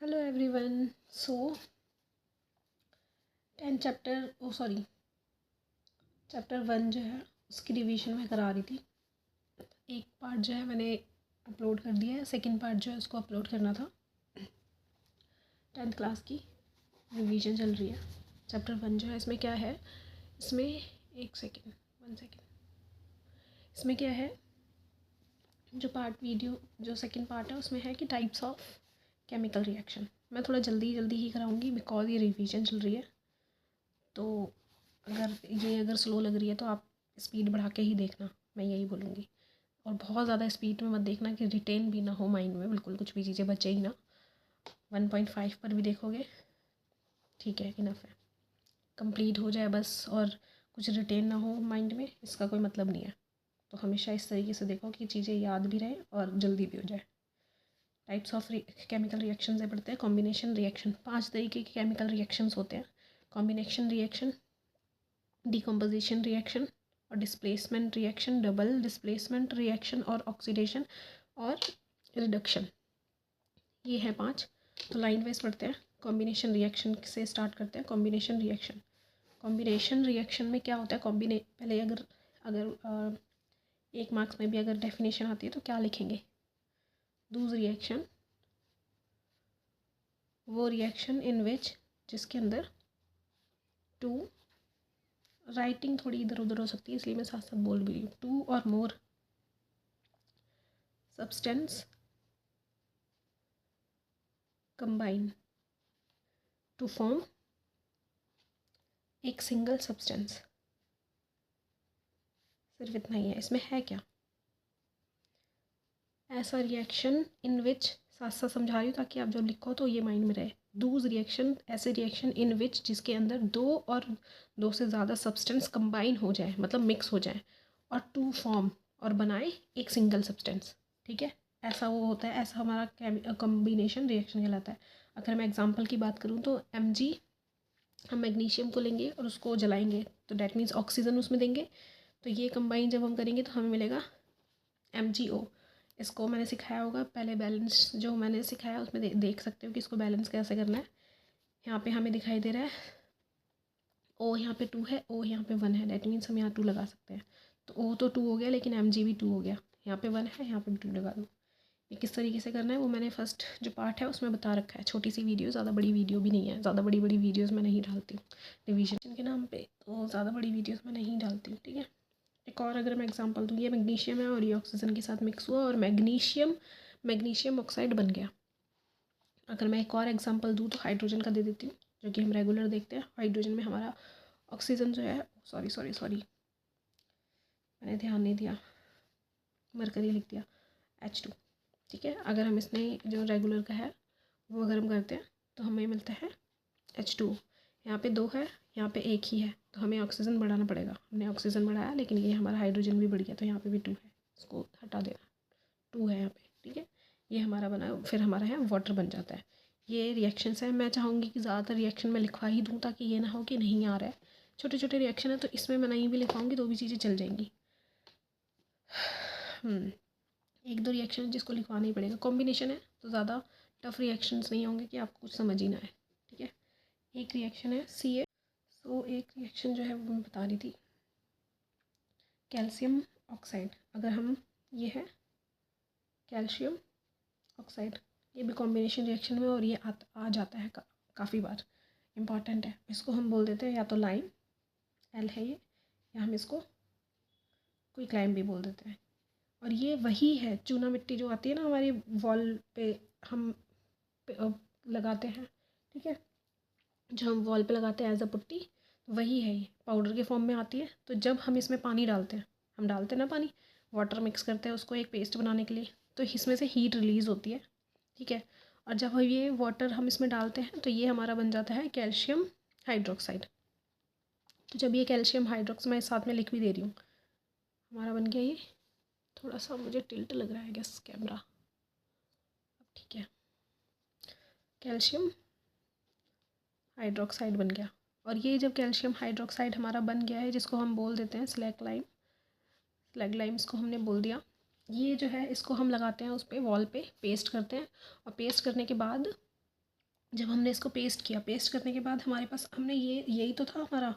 Hello everyone. सो 10 chapter 1 जो है उसकी रिवीजन मैं करा रही थी। एक पार्ट जो है मैंने अपलोड कर दिया है, सेकंड पार्ट जो है उसको अपलोड करना था। 10th क्लास की रिवीजन चल रही है। चैप्टर 1 जो है इसमें क्या है, इसमें एक सेकेंड 1 सेकेंड इसमें क्या है, जो सेकंड पार्ट है उसमें है कि टाइप्स ऑफ केमिकल रिएक्शन। मैं थोड़ा जल्दी ही कराऊंगी बिकॉज ये रिवीजन चल रही है। तो अगर स्लो लग रही है तो आप स्पीड बढ़ा के ही देखना, मैं यही बोलूँगी। और बहुत ज़्यादा स्पीड में मत देखना कि रिटेन भी ना हो माइंड में, बिल्कुल कुछ भी चीज़ें बचे ही ना। 1.5 पर भी देखोगे ठीक है, इनफ है, कंप्लीट हो जाए बस, और कुछ रिटेन ना हो माइंड में, इसका कोई मतलब नहीं है। तो हमेशा इस तरीके से देखो कि चीज़ें याद भी रहे और जल्दी भी हो जाए। टाइप्स ऑफ केमिकल रिएक्शन से पढ़ते हैं। कॉम्बिनेशन रिएक्शन, 5 तरीके के केमिकल रिएक्शंस होते हैं। कॉम्बिनेशन रिएक्शन, डिकम्पोजिशन रिएक्शन और displacement reaction, double displacement reaction और ऑक्सीडेशन और रिडक्शन। ये है 5। तो लाइन वाइज पढ़ते हैं। कॉम्बिनेशन रिएक्शन से स्टार्ट करते हैं। कॉम्बिनेशन रिएक्शन में क्या होता है, पहले अगर 1 मार्क्स में भी अगर डेफिनेशन आती है तो क्या लिखेंगे, दूसरी रिएक्शन, वो रिएक्शन इन विच, जिसके अंदर टू, राइटिंग थोड़ी इधर उधर हो सकती है इसलिए मैं साथ साथ बोल भी रही हूँ, 2 और more substance combine to form एक सिंगल सब्सटेंस। सिर्फ इतना ही है। इसमें है क्या, ऐसा रिएक्शन इन विच, साथ साथ समझा रही हूँ ताकि आप जब लिखो तो ये माइंड में रहे। दूस रिएक्शन, ऐसे रिएक्शन इन विच जिसके अंदर 2 से ज़्यादा सब्सटेंस कंबाइन हो जाए, मतलब मिक्स हो जाए, और टू फॉर्म, और बनाए एक सिंगल सब्सटेंस। ठीक है, ऐसा वो होता है, ऐसा हमारा कॉम्बिनेशन रिएक्शन कहलाता है। अगर मैं एग्जांपल की बात करूँ तो Mg, हम मैग्नीशियम को लेंगे और उसको जलाएंगे तो डैट मीन्स ऑक्सीजन उसमें देंगे। तो ये कंबाइन जब हम करेंगे तो हमें मिलेगा MgO। इसको मैंने सिखाया होगा पहले, बैलेंस जो मैंने सिखाया उसमें देख सकते हो कि इसको बैलेंस कैसे करना है। यहाँ पे हमें दिखाई दे रहा है O यहाँ पे 2 है, O यहाँ पे 1 है, डैट मीन्स हम यहाँ 2 लगा सकते हैं। तो O तो 2 हो गया लेकिन Mg भी 2 हो गया। यहाँ पे 1 है, यहाँ पे 2 लगा दो। ये किस तरीके से करना है वो मैंने फर्स्ट जो पार्ट है उसमें बता रखा है। छोटी सी वीडियो, ज़्यादा बड़ी वीडियो भी नहीं है, ज़्यादा बड़ी वीडियोज़ मैं नहीं डालती हूँ रिवीजन के नाम पे, तो ज़्यादा बड़ी वीडियोज़ मैं नहीं डालती हूँ। ठीक है, एक और अगर मैं एग्जांपल दूँ, ये मैग्नीशियम है और ये ऑक्सीजन के साथ मिक्स हुआ और मैग्नीशियम ऑक्साइड बन गया। अगर मैं एक और एग्जांपल दूँ तो हाइड्रोजन का दे देती हूँ, जो कि हम रेगुलर देखते हैं। हाइड्रोजन में हमारा ऑक्सीजन जो है, सॉरी मैंने ध्यान नहीं दिया, मरकरी लिख दिया, H2। ठीक है, अगर हम इसमें जो रेगुलर का है वो अगर हम करते हैं तो हमें मिलता है H2। यहाँ पे 2 है, यहाँ पे 1 ही है, तो हमें ऑक्सीजन बढ़ाना पड़ेगा। हमने ऑक्सीजन बढ़ाया लेकिन ये हमारा हाइड्रोजन भी बढ़ गया, तो यहाँ पे भी 2 है, इसको हटा देना, 2 है यहाँ पे। ठीक है, ये हमारा बना, फिर हमारा है वाटर बन जाता है। ये रिएक्शंस है। मैं चाहूँगी कि ज़्यादातर रिएक्शन मैं लिखवा ही दूँ ताकि ये ना हो कि नहीं आ रहा है। छोटे छोटे रिएक्शन है तो इसमें मैं नहीं भी लिखवाऊँगी तो भी चीज़ें चल जाएंगी। 1-2 रिएक्शन जिसको लिखवाना ही पड़ेगा। कॉम्बिनेशन है तो ज़्यादा टफ रिएक्शंस नहीं होंगे कि आपको कुछ समझ ही ना आए। ठीक है, एक रिएक्शन है Ca। सो एक रिएक्शन जो है वो मैं बता रही थी, कैल्शियम ऑक्साइड। अगर हम, ये है कैल्शियम ऑक्साइड, ये भी कॉम्बिनेशन रिएक्शन में, और ये आ जाता है काफ़ी बार, इम्पॉर्टेंट है। इसको हम बोल देते हैं या तो लाइम, L है ये, या हम इसको क्विक लाइम भी बोल देते हैं। और ये वही है, चूना मिट्टी जो आती है ना हमारी वॉल पे, हम लगाते हैं। ठीक है, जो हम वॉल पे लगाते हैं एज अ पुट्टी, वही है। ये पाउडर के फॉर्म में आती है। तो जब हम इसमें पानी डालते हैं, हम डालते हैं ना पानी, वाटर मिक्स करते हैं उसको एक पेस्ट बनाने के लिए, तो इसमें से हीट रिलीज़ होती है। ठीक है, और जब ये वाटर हम इसमें डालते हैं तो ये हमारा बन जाता है कैल्शियम हाइड्रोक्साइड। तो जब ये कैल्शियम हाइड्रोक्साइड, मैं साथ में लिख भी दे रही हूँ, हमारा बन गया ये। थोड़ा सा मुझे टिल्ट लग रहा है गैस कैमरा, अब ठीक है, कैल्शियम हाइड्रोक्साइड बन गया। और ये जब कैल्शियम हाइड्रोक्साइड हमारा बन गया है, जिसको हम बोल देते हैं स्लैग लाइम, इसको हमने बोल दिया। ये जो है इसको हम लगाते हैं उस पर, वॉल पे पेस्ट करते हैं, और पेस्ट करने के बाद जब हमने इसको पेस्ट किया, पेस्ट करने के बाद हमारे पास हमने यही तो था हमारा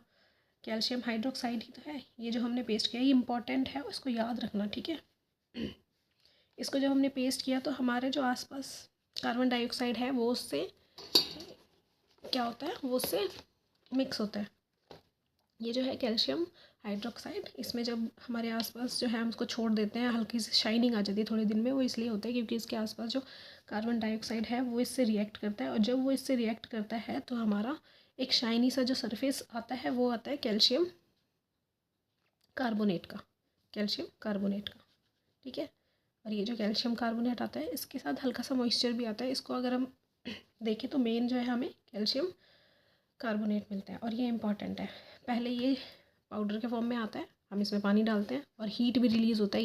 कैल्शियम हाइड्रोक्साइड ही तो है। ये जो हमने पेस्ट किया ये इंपॉर्टेंट है, उसको याद रखना, ठीक है। इसको जब हमने पेस्ट किया तो हमारे जो आसपास कार्बन डाइऑक्साइड है वो उससे क्या होता है, वो उससे मिक्स होता है। ये जो है कैल्शियम हाइड्रोक्साइड, इसमें जब हमारे आसपास जो है हम उसको छोड़ देते हैं, हल्की सी शाइनिंग आ जाती है थोड़े दिन में, वो इसलिए होता है क्योंकि इसके आसपास जो कार्बन डाइऑक्साइड है वो इससे रिएक्ट करता है, और जब वो इससे रिएक्ट करता है तो हमारा एक शाइनी सा जो सरफेस आता है वो आता है कैल्शियम कार्बोनेट का, कैल्शियम कार्बोनेट का, ठीक है। और ये जो कैल्शियम कार्बोनेट आता है इसके साथ हल्का सा मॉइस्चर भी आता है। इसको अगर हम देखें तो मेन जो है हमें कैल्शियम कार्बोनेट मिलता है, और ये इंपॉर्टेंट है। पहले ये पाउडर के फॉर्म में आता है, हम इसमें पानी डालते हैं और हीट भी रिलीज़ होता है,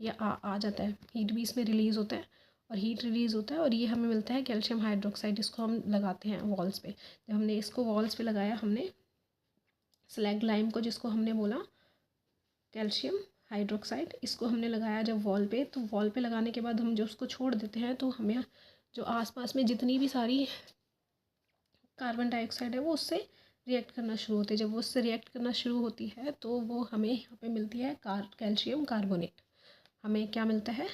ये आ जाता है, हीट भी इसमें रिलीज़ होता है, और हीट रिलीज़ होता है और ये हमें मिलता है कैल्शियम हाइड्रोक्साइड। इसको हम लगाते हैं वॉल्स पे। जब हमने इसको वॉल्स पे लगाया, हमने स्लैग लाइम को, जिसको हमने बोला कैल्शियम हाइड्रोक्साइड, इसको हमने लगाया जब वॉल पे, तो वॉल पे लगाने के बाद हम जो उसको छोड़ देते हैं तो हमें जो आसपास में जितनी भी सारी कार्बन डाइऑक्साइड है वो उससे रिएक्ट करना शुरू होती है। जब वो उससे रिएक्ट करना शुरू होती है तो वो हमें यहाँ पे मिलती है कैल्शियम कार्बोनेट। हमें क्या मिलता है,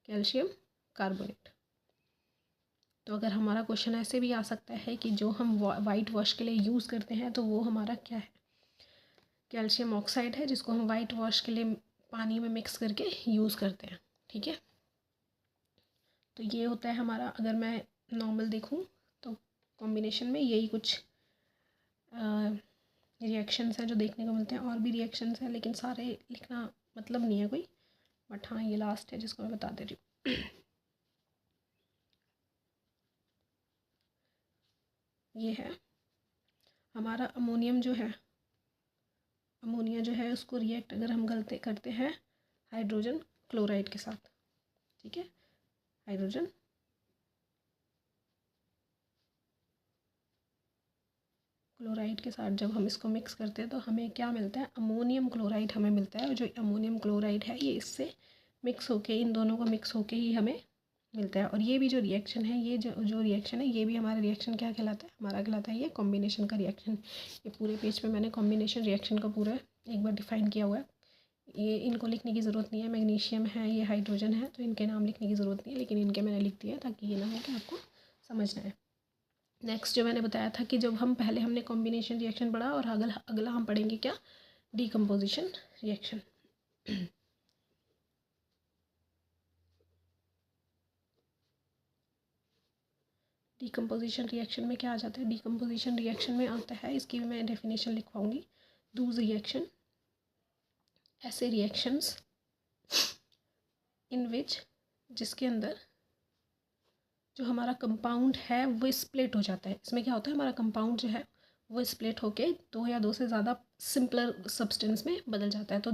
कैल्शियम कार्बोनेट। तो अगर हमारा क्वेश्चन ऐसे भी आ सकता है कि जो हम वाइट वॉश के लिए यूज़ करते हैं तो वो हमारा क्या है, कैल्शियम ऑक्साइड है, जिसको हम वाइट वॉश के लिए पानी में मिक्स करके यूज़ करते हैं, ठीक है। तो ये होता है हमारा, अगर मैं नॉर्मल देखूँ तो कॉम्बिनेशन में यही कुछ रिएक्शंस हैं जो देखने को मिलते हैं। और भी रिएक्शंस हैं लेकिन सारे लिखना मतलब नहीं है कोई, बट हाँ ये लास्ट है जिसको मैं बता दे रही हूँ। ये है हमारा अमोनियम जो है, अमोनिया जो है उसको रिएक्ट अगर हम गलते करते हैं हाइड्रोजन क्लोराइड के साथ, ठीक है। हाइड्रोजन क्लोराइड के साथ जब हम इसको मिक्स करते हैं तो हमें क्या मिलता है, अमोनियम क्लोराइड हमें मिलता है। और जो अमोनियम क्लोराइड है ये इससे मिक्स होके, इन दोनों को मिक्स होके ही हमें मिलता है। और ये भी जो रिएक्शन है, ये जो रिएक्शन है, ये भी हमारा रिएक्शन क्या कहलाता है, हमारा कहलाता है ये कॉम्बिनेशन का रिएक्शन। ये पूरे पेज पे मैंने कॉम्बिनेशन रिएक्शन का पूरा एक बार डिफाइन किया हुआ है। ये इनको लिखने की ज़रूरत नहीं है, मैग्नीशियम है, ये हाइड्रोजन है, तो इनके नाम लिखने की ज़रूरत नहीं है, लेकिन इनके मैंने लिख दिया ताकि ये ना हो कि आपको समझना है। नेक्स्ट जो मैंने बताया था कि जब हम पहले हमने कॉम्बिनेशन रिएक्शन पढ़ा, और अगला हम पढ़ेंगे क्या, डीकम्पोजिशन रिएक्शन। डीकम्पोजिशन रिएक्शन में क्या आ जाता है, डीकम्पोजिशन रिएक्शन में आता है, इसकी भी मैं डेफिनेशन लिखवाऊंगी। दूज रिएक्शन, ऐसे रिएक्शंस इन विच, जिसके अंदर जो हमारा कंपाउंड है वो स्प्लिट हो जाता है। इसमें क्या होता है, हमारा कंपाउंड जो है वो स्प्लिट होके दो या दो से ज़्यादा सिंपलर सब्सटेंस में बदल जाता है। तो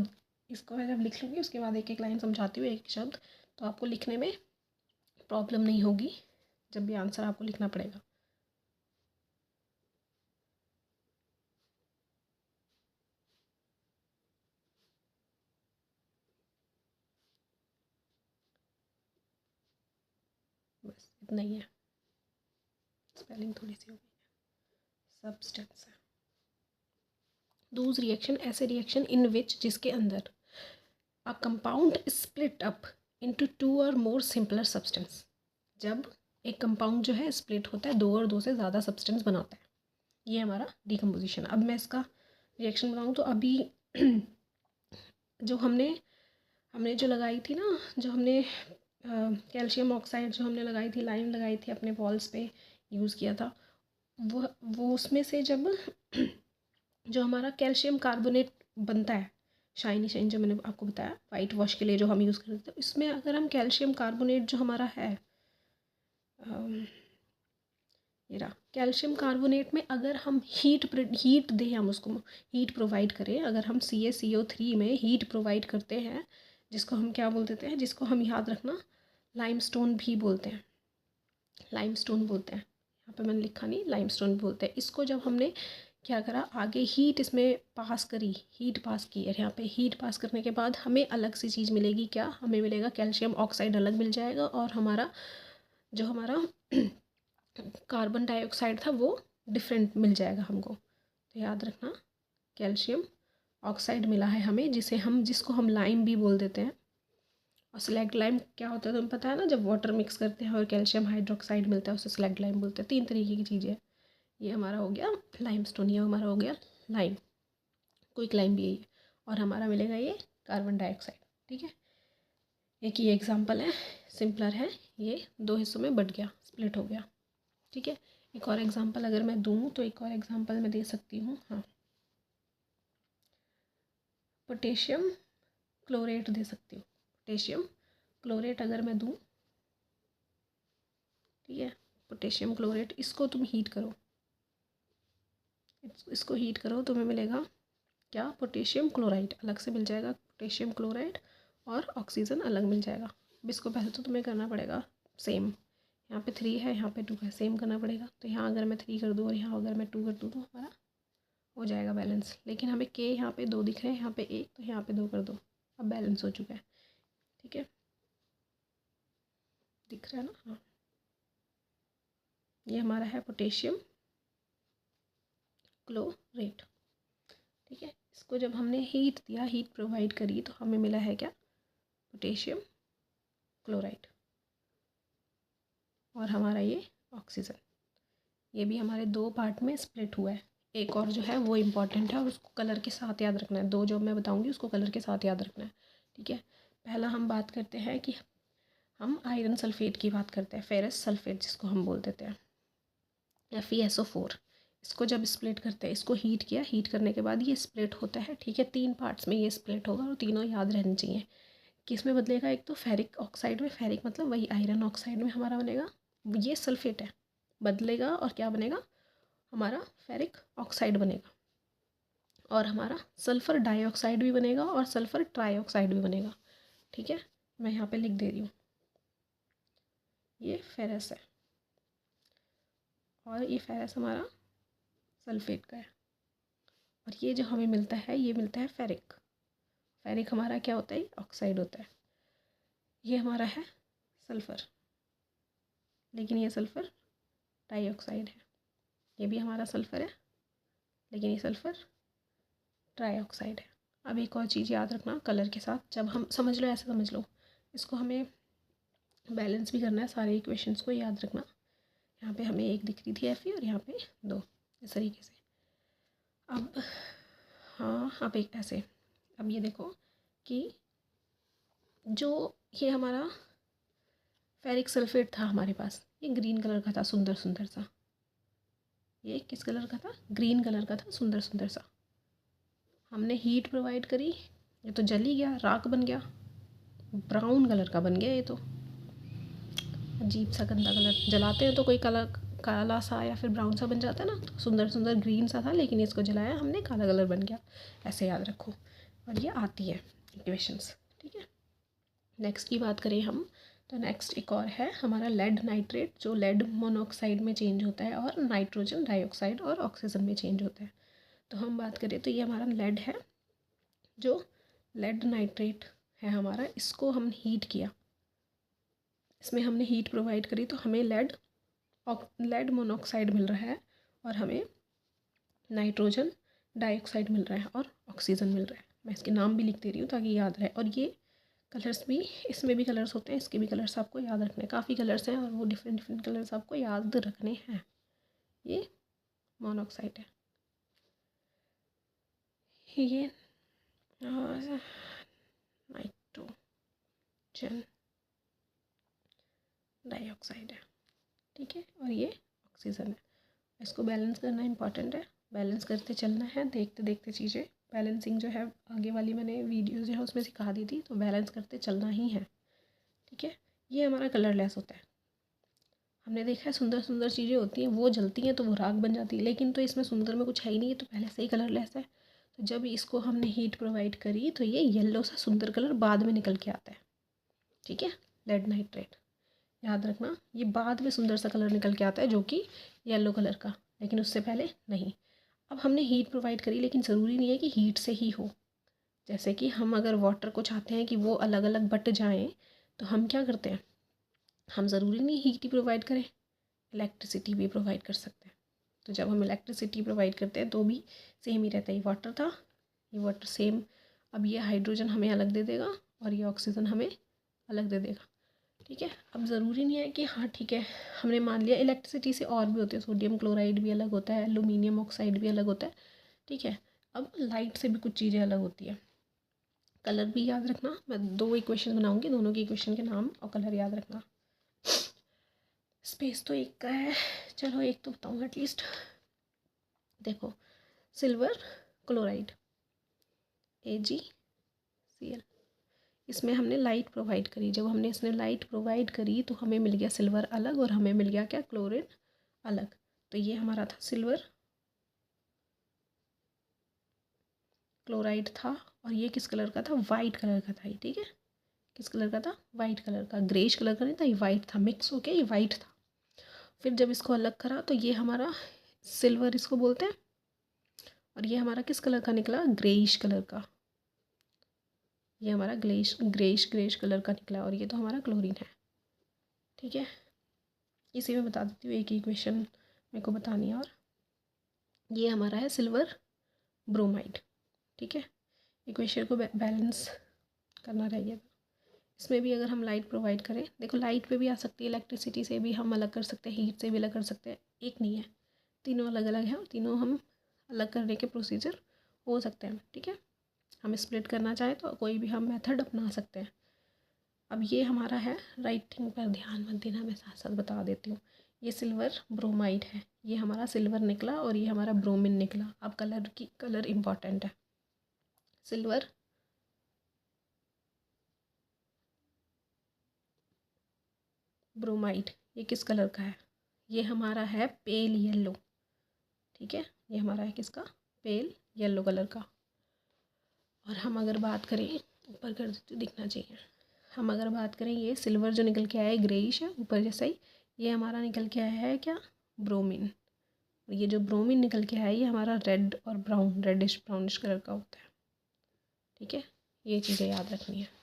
इसको मैं जब लिख लूँगी उसके बाद एक एक लाइन समझाती हूँ, एक शब्द, तो आपको लिखने में प्रॉब्लम नहीं होगी जब भी आंसर आपको लिखना पड़ेगा। बस इतना ही है, स्पेलिंग थोड़ी सी हो गई है, सब्सटेंस है। दूज रिएक्शन, ऐसे रिएक्शन इन विच, जिसके अंदर a compound split up into two और मोर सिंपलर सब्सटेंस, जब एक कंपाउंड जो है स्प्लिट होता है, दो और दो से ज़्यादा सब्सटेंस बनाता है, ये हमारा डिकम्पोजिशन। अब मैं इसका रिएक्शन बनाऊँ तो अभी जो हमने जो लगाई थी ना, जो हमने कैल्शियम ऑक्साइड जो हमने लगाई थी, लाइन लगाई थी अपने वॉल्स पे यूज़ किया था, वो उसमें से जब जो हमारा कैल्शियम कार्बोनेट बनता है, शाइनी शाइन जो मैंने आपको बताया वाइट वॉश के लिए जो हम यूज़ करते हैं, इसमें अगर हम कैल्शियम कार्बोनेट जो हमारा है, ये रहा कैल्शियम कार्बोनेट में, अगर हम हीट दें, हम उसको हीट प्रोवाइड करें, अगर हम CaCO3 में हीट प्रोवाइड करते हैं, जिसको हम क्या बोल देते हैं, जिसको हम याद रखना लाइमस्टोन भी बोलते हैं, लाइमस्टोन बोलते हैं, यहाँ पे मैंने लिखा नहीं, लाइमस्टोन बोलते हैं इसको। जब हमने क्या करा, आगे हीट इसमें पास करी, हीट पास की, और यहाँ पे हीट पास करने के बाद हमें अलग सी चीज़ मिलेगी, क्या हमें मिलेगा, कैल्शियम ऑक्साइड अलग मिल जाएगा, और हमारा जो हमारा कार्बन डाइऑक्साइड था वो डिफरेंट मिल जाएगा हमको। तो याद रखना कैल्शियम ऑक्साइड मिला है हमें, जिसको हम लाइम भी बोल देते हैं। और स्लैग्ड लाइम क्या होता है तुम्हें पता है ना, जब वाटर मिक्स करते हैं और कैल्शियम हाइड्रोक्साइड मिलता है उसे स्लैग्ड लाइम बोलते हैं। 3 तरीके की चीज़ें हैं। ये हमारा हो गया लाइमस्टोन, ये हमारा हो गया लाइम, क्विक लाइम भी यही है। और हमारा मिलेगा ये कार्बन डाइऑक्साइड। ठीक है, एक ही एग्जांपल है, सिंपलर है, ये 2 हिस्सों में बट गया, स्प्लिट हो गया। ठीक है, एक और एग्जांपल अगर मैं दूँ तो एक और एग्जांपल मैं दे सकती हूँ। हाँ, पोटेशियम क्लोरेट दे सकती हूँ। पोटेशियम क्लोरेट अगर मैं दूँ, ठीक है, पोटेशियम क्लोरेट, इसको तुम हीट करो, इसको हीट करो, तुम्हें मिलेगा क्या, पोटेशियम क्लोराइड अलग से मिल जाएगा, पोटेशियम क्लोराइड, और ऑक्सीजन अलग मिल जाएगा। अब इसको पहले तो तुम्हें करना पड़ेगा सेम, यहाँ पे 3 है, यहाँ पे 2 है, सेम करना पड़ेगा। तो यहाँ अगर मैं 3 कर दूँ और यहाँ अगर मैं 2 कर दूँ तो हमारा हो जाएगा बैलेंस। लेकिन हमें के यहाँ पे 2 दिख रहे हैं, यहाँ पे 1, तो यहाँ पे 2 कर दो, अब बैलेंस हो चुका है। ठीक है, दिख रहा है ना। हाँ, ये हमारा है पोटेशियम क्लोरेट। ठीक है, इसको जब हमने हीट दिया, हीट प्रोवाइड करी, तो हमें मिला है क्या, पोटेशियम क्लोराइड, और हमारा ये ऑक्सीजन। ये भी हमारे 2 पार्ट में स्प्लिट हुआ है। एक और जो है वो इम्पॉर्टेंट है और उसको कलर के साथ याद रखना है। 2 जो मैं बताऊंगी उसको कलर के साथ याद रखना है। ठीक है, पहला हम बात करते हैं कि हम आयरन सल्फेट की बात करते हैं, फेरस सल्फेट जिसको हम बोल देते हैं, FeSO4। इसको जब स्प्लिट करते हैं, इसको हीट किया, हीट करने के बाद ये स्प्लिट होता है। ठीक है, 3 पार्ट्स में ये स्प्लिट होगा और तीनों याद रहने चाहिए। किस में बदलेगा, एक तो फेरिक ऑक्साइड में, फेरिक मतलब वही आयरन ऑक्साइड में हमारा बनेगा, ये सल्फेट है, बदलेगा और क्या बनेगा, हमारा फेरिक ऑक्साइड बनेगा। और हमारा सल्फ़र डाइऑक्साइड भी बनेगा और सल्फ़र ट्राइऑक्साइड भी बनेगा। ठीक है, मैं यहाँ पे लिख दे रही हूँ, ये फेरस है और ये फेरस हमारा सल्फेट का है। और ये जो हमें मिलता है, ये मिलता है फेरिक। फेरिक हमारा क्या होता है, ऑक्साइड होता है। ये हमारा है सल्फ़र, लेकिन ये सल्फ़र डाइऑक्साइड है। ये भी हमारा सल्फ़र है, लेकिन ये सल्फ़र ट्राइऑक्साइड है। अब एक और चीज़ याद रखना कलर के साथ, जब हम समझ लो, ऐसे समझ लो, इसको हमें बैलेंस भी करना है, सारे इक्वेशंस को याद रखना। यहाँ पे हमें 1 दिख रही थी Fe और यहाँ पे 2, इस तरीके से। अब हाँ, अब एक ऐसे, अब ये देखो कि जो ये हमारा फेरिक सल्फेट था हमारे पास, ये ग्रीन कलर का था, सुंदर सुंदर सा। ये किस कलर का था, ग्रीन कलर का था, सुंदर सुंदर सा। हमने हीट प्रोवाइड करी, ये तो जल ही गया, राख बन गया, ब्राउन कलर का बन गया। ये तो अजीब सा गंदा कलर, जलाते हैं तो कोई कलर काला सा या फिर ब्राउन सा बन जाता है ना, तो सुंदर सुंदर ग्रीन सा था, लेकिन इसको जलाया हमने, काला कलर बन गया। ऐसे याद रखो, और ये आती है इक्वेशंस। ठीक है, नेक्स्ट की बात करें हम, तो नेक्स्ट एक और है हमारा लेड नाइट्रेट, जो लेड मोनोऑक्साइड में चेंज होता है और नाइट्रोजन डाइऑक्साइड और ऑक्सीजन में चेंज होता है। तो हम बात करें तो ये हमारा लेड है, जो लेड नाइट्रेट है हमारा, इसको हम हीट किया, इसमें हमने हीट प्रोवाइड करी, तो हमें लेड मोनोऑक्साइड मिल रहा है और हमें नाइट्रोजन डाइऑक्साइड मिल रहा है और ऑक्सीजन मिल रहा है। मैं इसके नाम भी लिख दे रही हूँ ताकि याद रहे। और ये कलर्स भी, इसमें भी कलर्स होते हैं, इसके भी कलर्स आपको याद रखने हैं। काफ़ी कलर्स हैं और वो डिफरेंट डिफरेंट कलर्स आपको याद रखने हैं। ये मोनोऑक्साइड है, ये नाइट्रोजन डाइऑक्साइड है। ठीक है, और ये ऑक्सीजन है। इसको बैलेंस करना इंपॉर्टेंट है, बैलेंस करते चलना है, देखते देखते चीज़ें। बैलेंसिंग जो है आगे वाली मैंने वीडियो जो है उसमें सिखा दी थी, तो बैलेंस करते चलना ही है। ठीक है, ये हमारा कलरलेस होता है। हमने देखा है सुंदर सुंदर चीज़ें होती हैं, वो जलती हैं तो वो राख बन जाती है, लेकिन तो इसमें सुंदर में कुछ है ही नहीं, ये तो पहले से ही कलरलेस है। तो जब इसको हमने हीट प्रोवाइड करी तो ये येलो सा सुंदर कलर बाद में निकल के आता है। ठीक है, लेड नाइट्रेट याद रखना, ये बाद में सुंदर सा कलर निकल के आता है, जो कि येलो कलर का, लेकिन उससे पहले नहीं। अब हमने हीट प्रोवाइड करी, लेकिन ज़रूरी नहीं है कि हीट से ही हो। जैसे कि हम अगर वाटर को चाहते हैं कि वो अलग अलग बट जाएं, तो हम क्या करते हैं, हम ज़रूरी नहीं हीट ही प्रोवाइड करें, इलेक्ट्रिसिटी भी प्रोवाइड कर सकते हैं। तो जब हम इलेक्ट्रिसिटी प्रोवाइड करते हैं तो भी सेम ही रहता है। ये वाटर था, ये वाटर सेम, अब ये हाइड्रोजन हमें अलग दे देगा और ये ऑक्सीजन हमें अलग दे देगा। ठीक है, अब ज़रूरी नहीं है कि हाँ ठीक है, हमने मान लिया इलेक्ट्रिसिटी से और भी होती है, सोडियम क्लोराइड भी अलग होता है, एल्यूमिनियम ऑक्साइड भी अलग होता है। ठीक है, अब लाइट से भी कुछ चीज़ें अलग होती है। कलर भी याद रखना, मैं 2 इक्वेशन बनाऊंगी, दोनों की इक्वेशन के नाम और कलर याद रखना। स्पेस तो एक का है, चलो एक तो बताऊँ एटलीस्ट। देखो, सिल्वर क्लोराइड AgCl, इसमें हमने लाइट प्रोवाइड करी। जब हमने इसमें लाइट प्रोवाइड करी तो हमें मिल गया सिल्वर अलग और हमें मिल गया क्या, क्लोरीन अलग। तो ये हमारा था सिल्वर क्लोराइड था, और ये किस कलर का था, वाइट कलर का था। ठीक है, किस कलर का था, वाइट कलर का, ग्रेश कलर का नहीं था, ये वाइट था, मिक्स होके ये वाइट था। फिर जब इसको अलग करा तो ये हमारा सिल्वर इसको बोलते हैं, और ये हमारा किस कलर का निकला, ग्रेइश कलर का। ये हमारा ग्रेश कलर का निकला, और ये तो हमारा क्लोरीन है। ठीक है, इसी में बता देती हूँ, एक इक्वेशन मेरे को बतानी है। और ये हमारा है सिल्वर ब्रोमाइड। ठीक है, इक्वेशन को बैलेंस करना रहेगा। इसमें भी अगर हम लाइट प्रोवाइड करें, देखो लाइट पे भी आ सकती है, इलेक्ट्रिसिटी से भी हम अलग कर सकते हैं, हीट से भी अलग कर सकते हैं, एक नहीं है, तीनों अलग अलग हैं और तीनों हम अलग करने के प्रोसीजर हो सकते हैं। ठीक है, हम स्प्लिट करना चाहें तो कोई भी हम मेथड अपना सकते हैं। अब ये हमारा है, राइटिंग पर ध्यान मत देना, मैं साथ साथ बता देती हूँ। ये सिल्वर ब्रोमाइड है, ये हमारा सिल्वर निकला और ये हमारा ब्रोमिन निकला। अब कलर इम्पॉर्टेंट है। सिल्वर ब्रोमाइड ये किस कलर का है, ये हमारा है पेल येलो। ठीक है, ये हमारा है किसका, पेल येलो कलर का। और हम अगर बात करें, ऊपर कर देते दिखना चाहिए, हम अगर बात करें, ये सिल्वर जो निकल के आया है ग्रेइश है ऊपर जैसा ही, ये हमारा निकल के आया है क्या, ब्रोमीन। ये जो ब्रोमीन निकल के आया है ये हमारा रेड और ब्राउन, रेडिश ब्राउनिश कलर का होता है। ठीक है, ये चीज़ें याद रखनी है।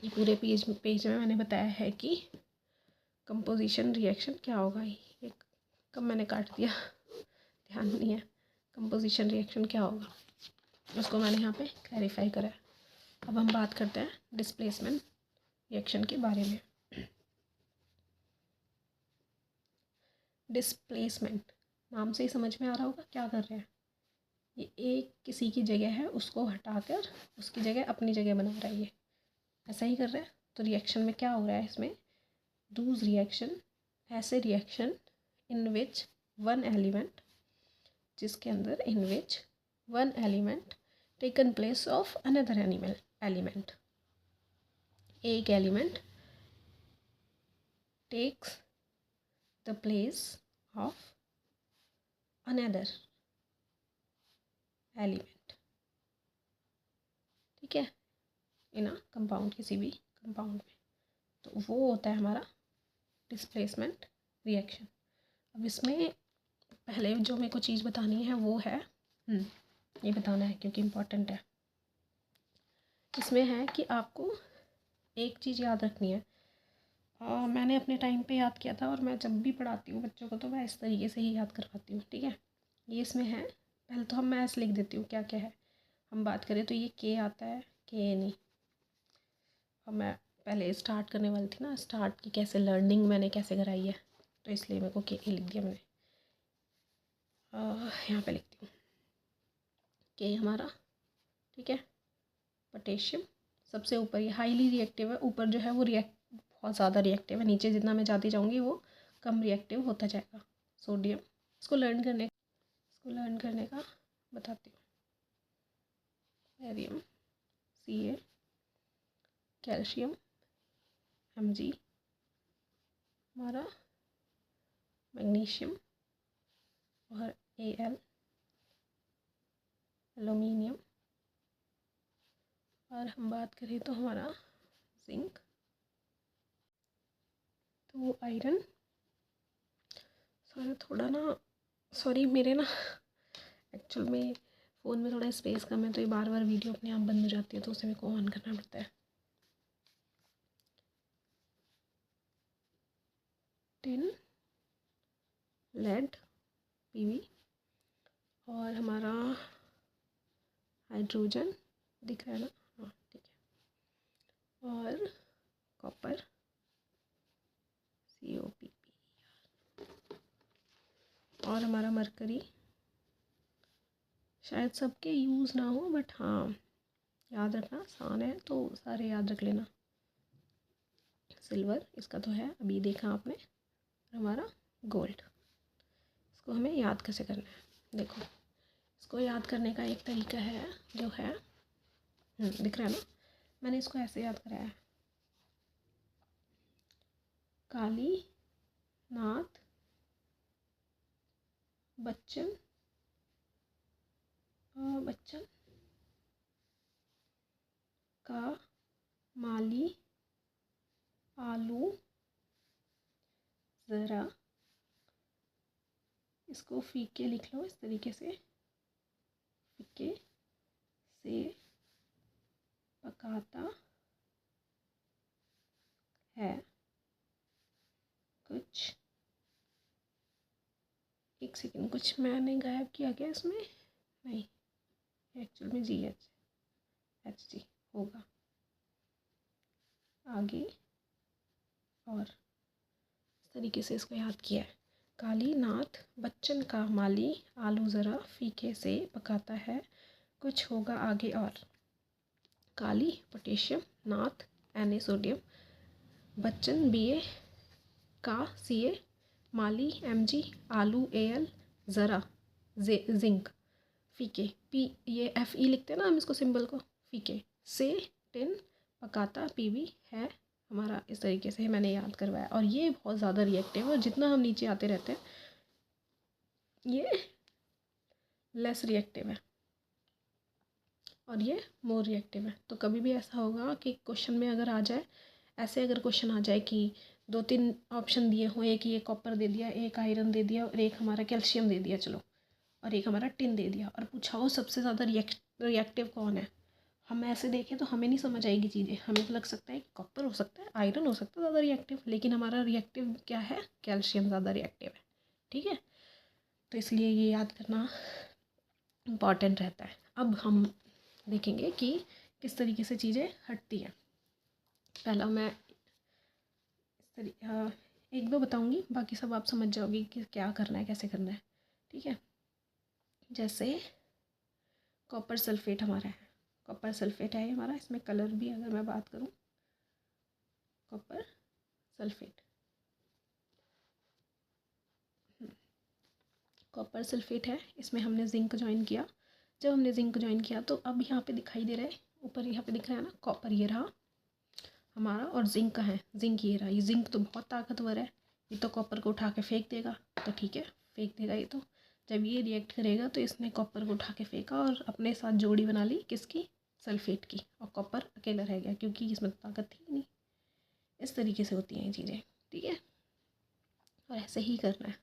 ये पूरे पेज में मैंने बताया है कि कंपोजिशन रिएक्शन क्या होगा। ये कब मैंने काट दिया, ध्यान नहीं है। कंपोजिशन रिएक्शन क्या होगा उसको मैंने यहाँ पे क्लैरिफाई करा है। अब हम बात करते हैं डिस्प्लेसमेंट रिएक्शन के बारे में। डिस्प्लेसमेंट नाम से ही समझ में आ रहा होगा क्या कर रहे हैं। ये एक किसी की जगह है उसको हटाकर उसकी जगह अपनी जगह बना रहा है, ये ऐसा ही कर रहा है। तो रिएक्शन में क्या हो रहा है, इसमें डूज रिएक्शन, ऐसे reaction in which one element, जिसके अंदर in which one element taken place of another element, एक element takes the place of another element. ठीक है, इन अ कंपाउंड, किसी भी कंपाउंड में, तो वो होता है हमारा डिस्प्लेसमेंट रिएक्शन। अब इसमें पहले जो मेरे को चीज़ बतानी है वो है, ये बताना है क्योंकि इम्पोर्टेंट है। इसमें है कि आपको एक चीज़ याद रखनी है, मैंने अपने टाइम पे याद किया था और मैं जब भी पढ़ाती हूँ बच्चों को तो मैं इस तरीके से ही याद करवाती हूँ। ठीक है, ये इसमें है, पहले तो मैं ऐसे लिख देती हूँ क्या क्या है। हम बात करें तो ये के आता है, के नहीं। अब मैं पहले स्टार्ट करने वाली थी ना, स्टार्ट की कैसे लर्निंग मैंने कैसे कराई है, तो इसलिए मेरे को के लिख दिया मैंने। यहाँ पे लिखती हूँ के हमारा, ठीक है, पोटेशियम सबसे ऊपर, ये हाईली रिएक्टिव है, ऊपर जो है वो बहुत ज़्यादा रिएक्टिव है, नीचे जितना मैं जाती जाऊँगी वो कम रिएक्टिव होता जाएगा। सोडियम, इसको लर्न करने का बताती हूँ। बेरियम Ca, कैल्शियम Mg, हमारा मैग्नीशियम और Al, एलुमिनियम, और हम बात करें तो हमारा जिंक, तो आयरन। सॉरी मेरे ना एक्चुअल में फ़ोन में थोड़ा स्पेस कम है, तो ये बार बार वीडियो अपने आप बंद हो जाती है, तो उसे मेरे को ऑन करना पड़ता है। टिन, लेड पीवी, और हमारा हाइड्रोजन दिख रहा है ना, हाँ ठीक है, और कॉपर COPP, और हमारा मरकरी शायद सबके यूज़ ना हो बट हाँ याद रखना आसान है तो सारे याद रख लेना। सिल्वर इसका तो है अभी देखा आपने, हमारा गोल्ड। इसको हमें याद कैसे करना है, देखो इसको याद करने का एक तरीका है जो है दिख रहा है ना, मैंने इसको ऐसे याद कराया है, काली नाथ बच्चन बच्चन का माली आलू ज़रा, इसको फीके लिख लो इस तरीके से, फीके से पकाता है कुछ, एक सेकंड कुछ मैंने गायब किया क्या इसमें, नहीं एक्चुअल में GHG होगा आगे, और इस तरीके से इसको याद किया है। काली नाथ बच्चन का माली आलू ज़रा फीके से पकाता है कुछ होगा आगे, और काली पोटेशियम, नाथ Na सोडियम, बच्चन Ba का Ca, माली Mg, आलू Al, ज़रा जिंक, फीके P, ये Fe लिखते हैं ना हम इसको सिंबल को, फीके से टिन पकाता Pv है हमारा, इस तरीके से मैंने याद करवाया। और ये बहुत ज़्यादा रिएक्टिव है और जितना हम नीचे आते रहते हैं ये लेस रिएक्टिव है और ये मोर रिएक्टिव है। तो कभी भी ऐसा होगा कि क्वेश्चन में अगर आ जाए, ऐसे अगर क्वेश्चन आ जाए कि 2-3 ऑप्शन दिए हों, एक ये कॉपर दे दिया, एक आयरन दे दिया और एक हमारा कैल्शियम दे दिया, चलो, और एक हमारा टिन दे दिया, और पूछा हो सबसे ज़्यादा रिएक्टिव कौन है, हम ऐसे देखें तो हमें नहीं समझ आएगी चीज़ें, हमें तो लग सकता है कि कॉपर हो सकता है, आयरन हो सकता है ज़्यादा रिएक्टिव, लेकिन हमारा रिएक्टिव क्या है, कैल्शियम ज़्यादा रिएक्टिव है, ठीक है। तो इसलिए ये याद करना इम्पॉर्टेंट रहता है। अब हम देखेंगे कि किस तरीके से चीज़ें हटती हैं। पहला मैं एक दो बताऊंगी, बाकी सब आप समझ जाओगे कि क्या करना है, कैसे करना है, ठीक है। जैसे कॉपर सल्फेट हमारा है, कॉपर सल्फेट है हमारा, इसमें कलर भी अगर मैं बात करूं, कॉपर सल्फेट, कॉपर सल्फेट है, इसमें हमने जिंक ज्वाइन किया। जब हमने जिंक ज्वाइन किया तो अब यहाँ पे दिखाई दे रहा है, ऊपर यहाँ पे दिख रहा है ना, कॉपर ये रहा हमारा और जिंक का है, जिंक ये रहा। ये जिंक तो बहुत ताकतवर है, ये तो कॉपर को उठा के फेंक देगा, तो ठीक है फेंक देगा ये तो। जब ये रिएक्ट करेगा तो इसने कॉपर को उठा के फेंका और अपने साथ जोड़ी बना ली, किसकी, सल्फेट की, और कॉपर अकेला रह गया क्योंकि इसमें ताकत थी नहीं। इस तरीके से होती हैं ये चीज़ें, ठीक है, और ऐसे ही करना है।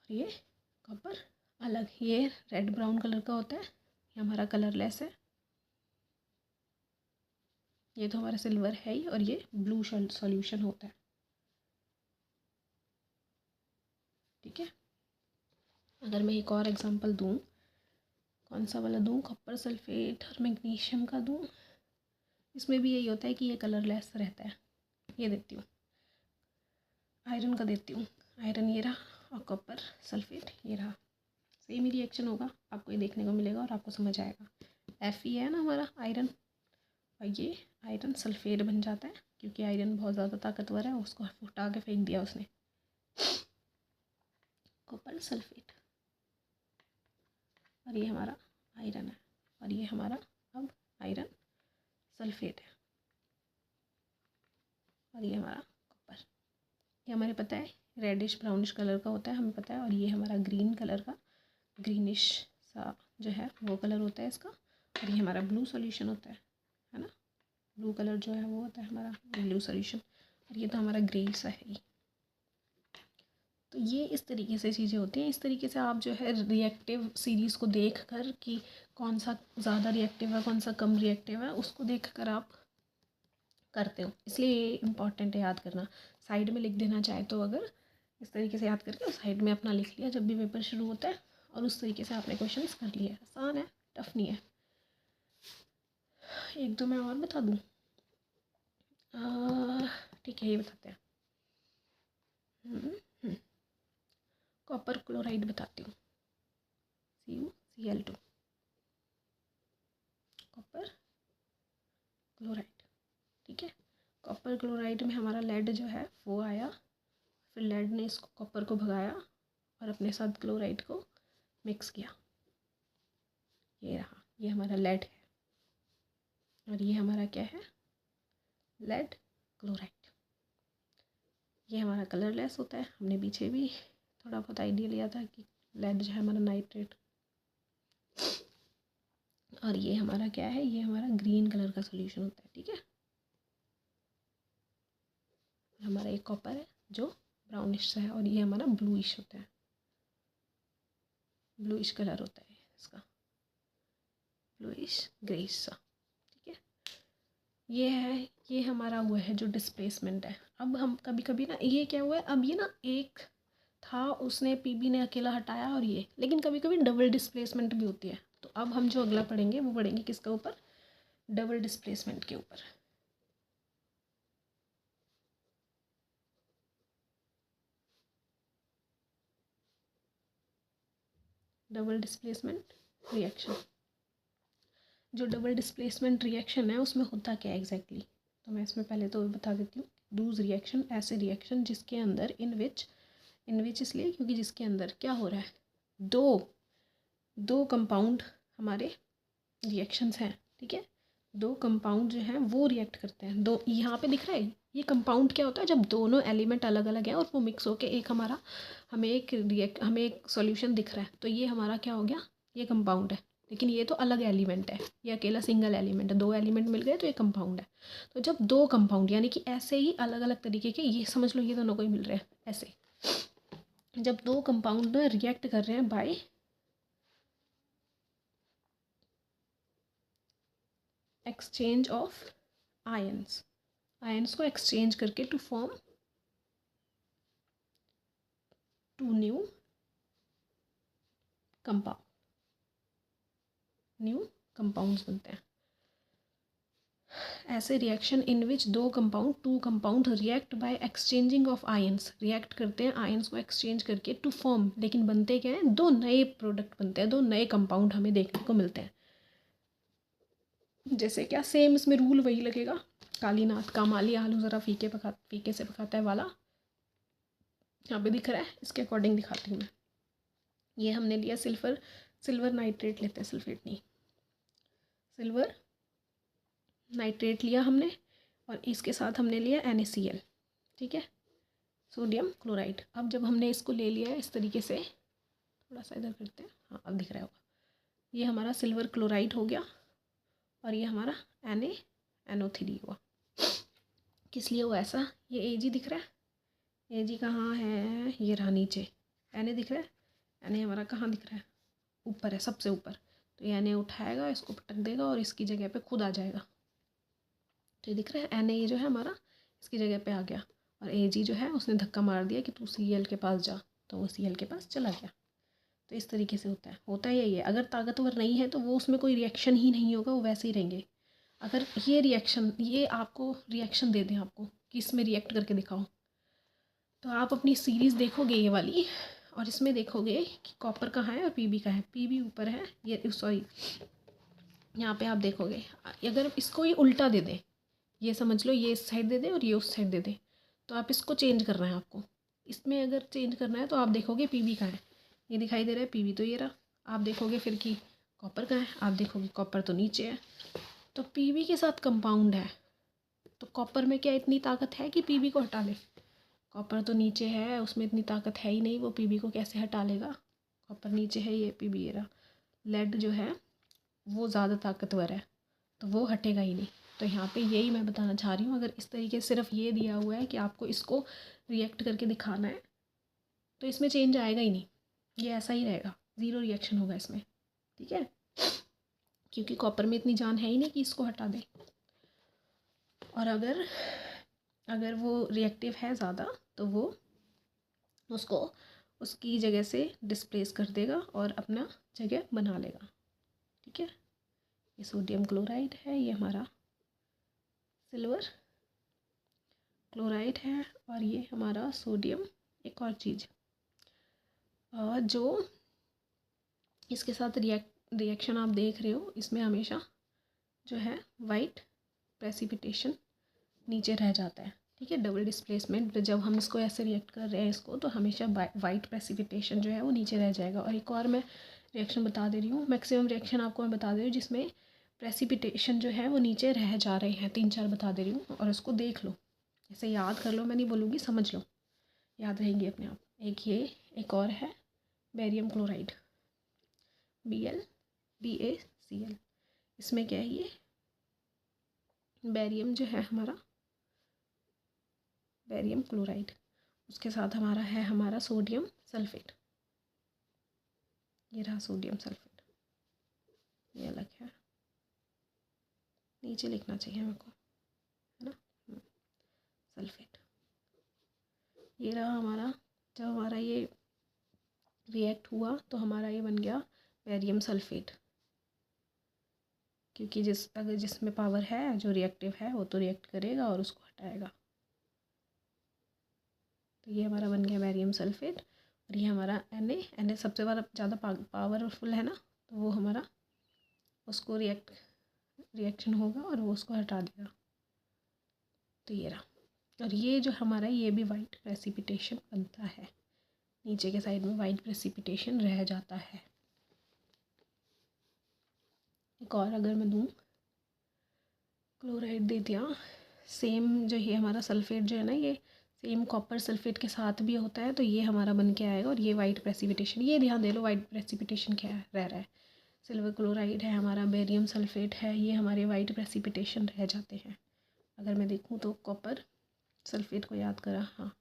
और ये कॉपर अलग, ये रेड ब्राउन कलर का होता है, ये हमारा कलरलेस है, ये तो हमारा सिल्वर है ही, और ये ब्लू सॉल्यूशन होता है, ठीक है। अगर मैं एक और एग्जांपल दूं, कौन सा वाला दूं, कॉपर सल्फेट और मैग्नीशियम का दूं, इसमें भी यही होता है कि ये कलरलेस रहता है। ये देती हूँ, आयरन का देती हूँ, आयरन ये रहा और कॉपर सल्फेट ये रहा, सेम ही रिएक्शन होगा, आपको ये देखने को मिलेगा और आपको समझ आएगा। Fe है ना हमारा आयरन, और ये आयरन सल्फेट बन जाता है क्योंकि आयरन बहुत ज़्यादा ताकतवर है, उसको उठा के फेंक दिया उसने, कॉपर सल्फेट, और ये हमारा आयरन है, और ये हमारा अब आयरन सल्फेट है, और ये हमारा कॉपर। ये हमारे पता है रेडिश ब्राउनिश कलर का होता है, हमें पता है, और ये हमारा ग्रीन कलर का, ग्रीनिश सा जो है वो कलर होता है इसका, और ये हमारा ब्लू सॉल्यूशन होता है ना, ब्लू कलर जो है वो होता है हमारा ब्लू सॉल्यूशन, और ये तो हमारा ग्रे सा है ही। तो ये इस तरीके से चीज़ें होती हैं। इस तरीके से आप जो है रिएक्टिव सीरीज़ को देख कर कि कौन सा ज़्यादा रिएक्टिव है कौन सा कम रिएक्टिव है, उसको देख कर आप करते हो, इसलिए ये इम्पॉर्टेंट है याद करना। साइड में लिख देना चाहे तो अगर इस तरीके से याद करके उस साइड में अपना लिख लिया जब भी पेपर शुरू होता है, और उस तरीके से आपने क्वेश्चंस कर लिए। आसान है, टफ नहीं है। एक दो मैं और बता दूँ? ठीक है, ये बताते हैं। कॉपर क्लोराइड बताती हूँ, CuCl2, कॉपर क्लोराइड। ठीक है, कॉपर क्लोराइड में हमारा लेड जो है वो आया, फिर लेड ने इसको कॉपर को भगाया और अपने साथ क्लोराइड को मिक्स किया। ये रहा, ये हमारा लेड है, और ये हमारा क्या है? Lead chloride. ये हमारा कलरलेस होता है। हमने पीछे भी थोड़ा बहुत आइडिया लिया था कि लेड जो है हमारा नाइट्रेट, और ये हमारा क्या है? ये हमारा ग्रीन कलर का सोल्यूशन होता है। ठीक है, हमारा एक कॉपर है जो ब्राउनिश सा है, और ये हमारा ब्लूइश होता है, ब्लूइश कलर होता है इसका, ब्लूइश ग्रेइश सा। ठीक है, ये है, ये हमारा हुआ है जो डिस्प्लेसमेंट है। अब हम कभी कभी ना, ये क्या हुआ है, अब ये ना एक था, उसने पीबी ने अकेला हटाया, और ये, लेकिन कभी कभी डबल डिस्प्लेसमेंट भी होती है। तो अब हम जो अगला पढ़ेंगे वो पढ़ेंगे किसके ऊपर? डबल डिस्प्लेसमेंट के ऊपर। Double displacement reaction. जो डबल डिस्प्लेसमेंट रिएक्शन है उसमें होता क्या है एग्जैक्टली, तो मैं इसमें पहले तो बता देती हूँ। डूज रिएक्शन, ऐसे रिएक्शन जिसके अंदर इन विच इसलिए क्योंकि जिसके अंदर क्या हो रहा है, दो कंपाउंड हमारे रिएक्शंस हैं। ठीक है, दो कंपाउंड जो हैं वो रिएक्ट करते हैं। दो यहाँ पे दिख रहा है, ये कंपाउंड क्या होता है? जब दोनों एलिमेंट अलग अलग हैं और वो मिक्स होके एक हमारा हमें एक सॉल्यूशन दिख रहा है, तो ये हमारा क्या हो गया? ये कंपाउंड है। लेकिन ये तो अलग एलिमेंट है, ये अकेला सिंगल एलिमेंट है। दो एलिमेंट मिल गए तो ये कंपाउंड है। तो जब दो कंपाउंड, यानी कि ऐसे ही अलग अलग तरीके के, ये समझ लो ये दोनों को ही मिल रहे हैं ऐसे, जब दो कंपाउंड रिएक्ट कर रहे हैं बाय एक्सचेंज ऑफ आयंस को एक्सचेंज करके to form two new compounds बनते हैं। ऐसे reaction in which two compound react by exchanging of ions, react करते हैं आयंस को एक्सचेंज करके टू फॉर्म, लेकिन बनते क्या हैं? दो नए प्रोडक्ट बनते हैं, दो नए कंपाउंड हमें देखने को मिलते हैं। जैसे क्या? सेम इसमें रूल वही लगेगा, कालीनाथ कामाली आलू ज़रा फीके से पकाता है वाला, यहाँ पे दिख रहा है, इसके अकॉर्डिंग दिखाती हूँ मैं। ये हमने लिया सिल्वर नाइट्रेट लेते हैं, सल्फेट नहीं, सिल्वर नाइट्रेट लिया हमने, और इसके साथ हमने लिया NaCl। ठीक है, सोडियम क्लोराइड। अब जब हमने इसको ले लिया है इस तरीके से, थोड़ा सा इधर करते हैं, हाँ अब दिख रहा होगा, ये हमारा सिल्वर क्लोराइड हो गया, और ये हमारा NaNO3 हुआ। किस लिए हुआ ऐसा? ये Ag दिख रहा है, Ag कहाँ है? ये रहा नीचे। Na दिख रहा है, Na हमारा कहाँ दिख रहा है? ऊपर है, सबसे ऊपर। तो ये Na उठाएगा, इसको पटक देगा और इसकी जगह पे खुद आ जाएगा। तो ये दिख रहा है, Na ये जो है हमारा इसकी जगह पे आ गया, और Ag जो है उसने धक्का मार दिया कि तू Cl के पास जा, तो वो Cl के पास चला गया। तो इस तरीके से होता है यही है। अगर ताकतवर नहीं है तो वो उसमें कोई रिएक्शन ही नहीं होगा, वो वैसे ही रहेंगे। अगर ये आपको रिएक्शन दे दें आपको कि इसमें रिएक्ट करके दिखाओ, तो आप अपनी सीरीज़ देखोगे ये वाली, और इसमें देखोगे कि कॉपर कहाँ है और पीबी कहाँ है। पीबी ऊपर है, ये सॉरी, यहाँ पे आप देखोगे, अगर इसको ये उल्टा दे दें, ये समझ लो ये इस साइड दे दे और ये उस साइड दे दे, तो आप इसको चेंज करना है आपको। इसमें अगर चेंज करना है तो आप देखोगे पीबी कहाँ है, ये दिखाई दे रहा है पीबी, तो ये रहा। आप देखोगे फिर कि कॉपर कहाँ है, आप देखोगे कॉपर तो नीचे है। तो पीबी के साथ कंपाउंड है, तो कॉपर में क्या इतनी ताकत है कि पीबी को हटा ले? कॉपर तो नीचे है, उसमें इतनी ताकत है ही नहीं, वो पीबी को कैसे हटा लेगा? कॉपर नीचे है, ये पीबी ये रहा। लेड जो है वो ज़्यादा ताकतवर है, तो वो हटेगा ही नहीं। तो यहाँ पे यही मैं बताना चाह रही हूँ, अगर इस तरीके से सिर्फ ये दिया हुआ है कि आपको इसको रिएक्ट करके दिखाना है, तो इसमें चेंज आएगा ही नहीं, ये ऐसा ही रहेगा, ज़ीरो रिएक्शन होगा इसमें। ठीक है, क्योंकि कॉपर में इतनी जान है ही नहीं कि इसको हटा दे। और अगर वो रिएक्टिव है ज़्यादा, तो वो उसको उसकी जगह से डिस्प्लेस कर देगा और अपना जगह बना लेगा। ठीक है, ये सोडियम क्लोराइड है, ये हमारा सिल्वर क्लोराइड है, और ये हमारा सोडियम एक और चीज़ जो इसके साथ रिएक्शन आप देख रहे हो, इसमें हमेशा जो है वाइट प्रेसिपिटेशन नीचे रह जाता है। ठीक है, डबल डिस्प्लेसमेंट जब हम इसको ऐसे रिएक्ट कर रहे हैं इसको, तो हमेशा वाइट प्रेसिपिटेशन जो है वो नीचे रह जाएगा। और एक और मैं रिएक्शन बता दे रही हूँ, मैक्सिमम रिएक्शन आपको मैं बता दे रही हूँ जिसमें प्रेसिपिटेशन जो है वो नीचे रह जा रहे हैं, 3-4 बता दे रही हूँ, और उसको देख लो, ऐसे याद कर लो, मैं नहीं बोलूँगी, समझ लो, याद रहेंगी अपने आप। एक ये, एक और है बेरियम क्लोराइड, BaCl। इसमें क्या है, ये बेरियम जो है हमारा बेरियम क्लोराइड, उसके साथ हमारा है हमारा सोडियम सल्फेट। ये रहा सोडियम सल्फेट, ये अलग है, नीचे लिखना चाहिए मेरे को, है ना, सल्फेट। ये रहा हमारा, जब हमारा ये रिएक्ट हुआ तो हमारा ये बन गया बेरियम सल्फेट, क्योंकि अगर जिसमें पावर है, जो रिएक्टिव है, वो तो रिएक्ट करेगा और उसको हटाएगा। तो ये हमारा बन गया बेरियम सल्फेट। और ये हमारा Na सबसे ज़्यादा पावरफुल है ना, तो वो हमारा उसको रिएक्शन होगा और वो उसको हटा देगा। तो ये रहा, और ये जो हमारा, ये भी वाइट प्रेसिपिटेशन बनता है, नीचे के साइड में वाइट प्रेसिपिटेशन रह जाता है। एक और अगर मैं दूँ, क्लोराइड दे दिया, सेम जो ये हमारा सल्फेट जो है ना, ये सेम कॉपर सल्फेट के साथ भी होता है, तो ये हमारा बन के आएगा। और ये वाइट प्रेसिपिटेशन, ये ध्यान दे लो, वाइट प्रेसिपिटेशन क्या है, रह रहा है। सिल्वर क्लोराइड है हमारा, बेरियम सल्फेट है, ये हमारे वाइट प्रेसिपिटेशन रह जाते हैं। अगर मैं देखूँ तो कॉपर सल्फेट को याद करा, हाँ,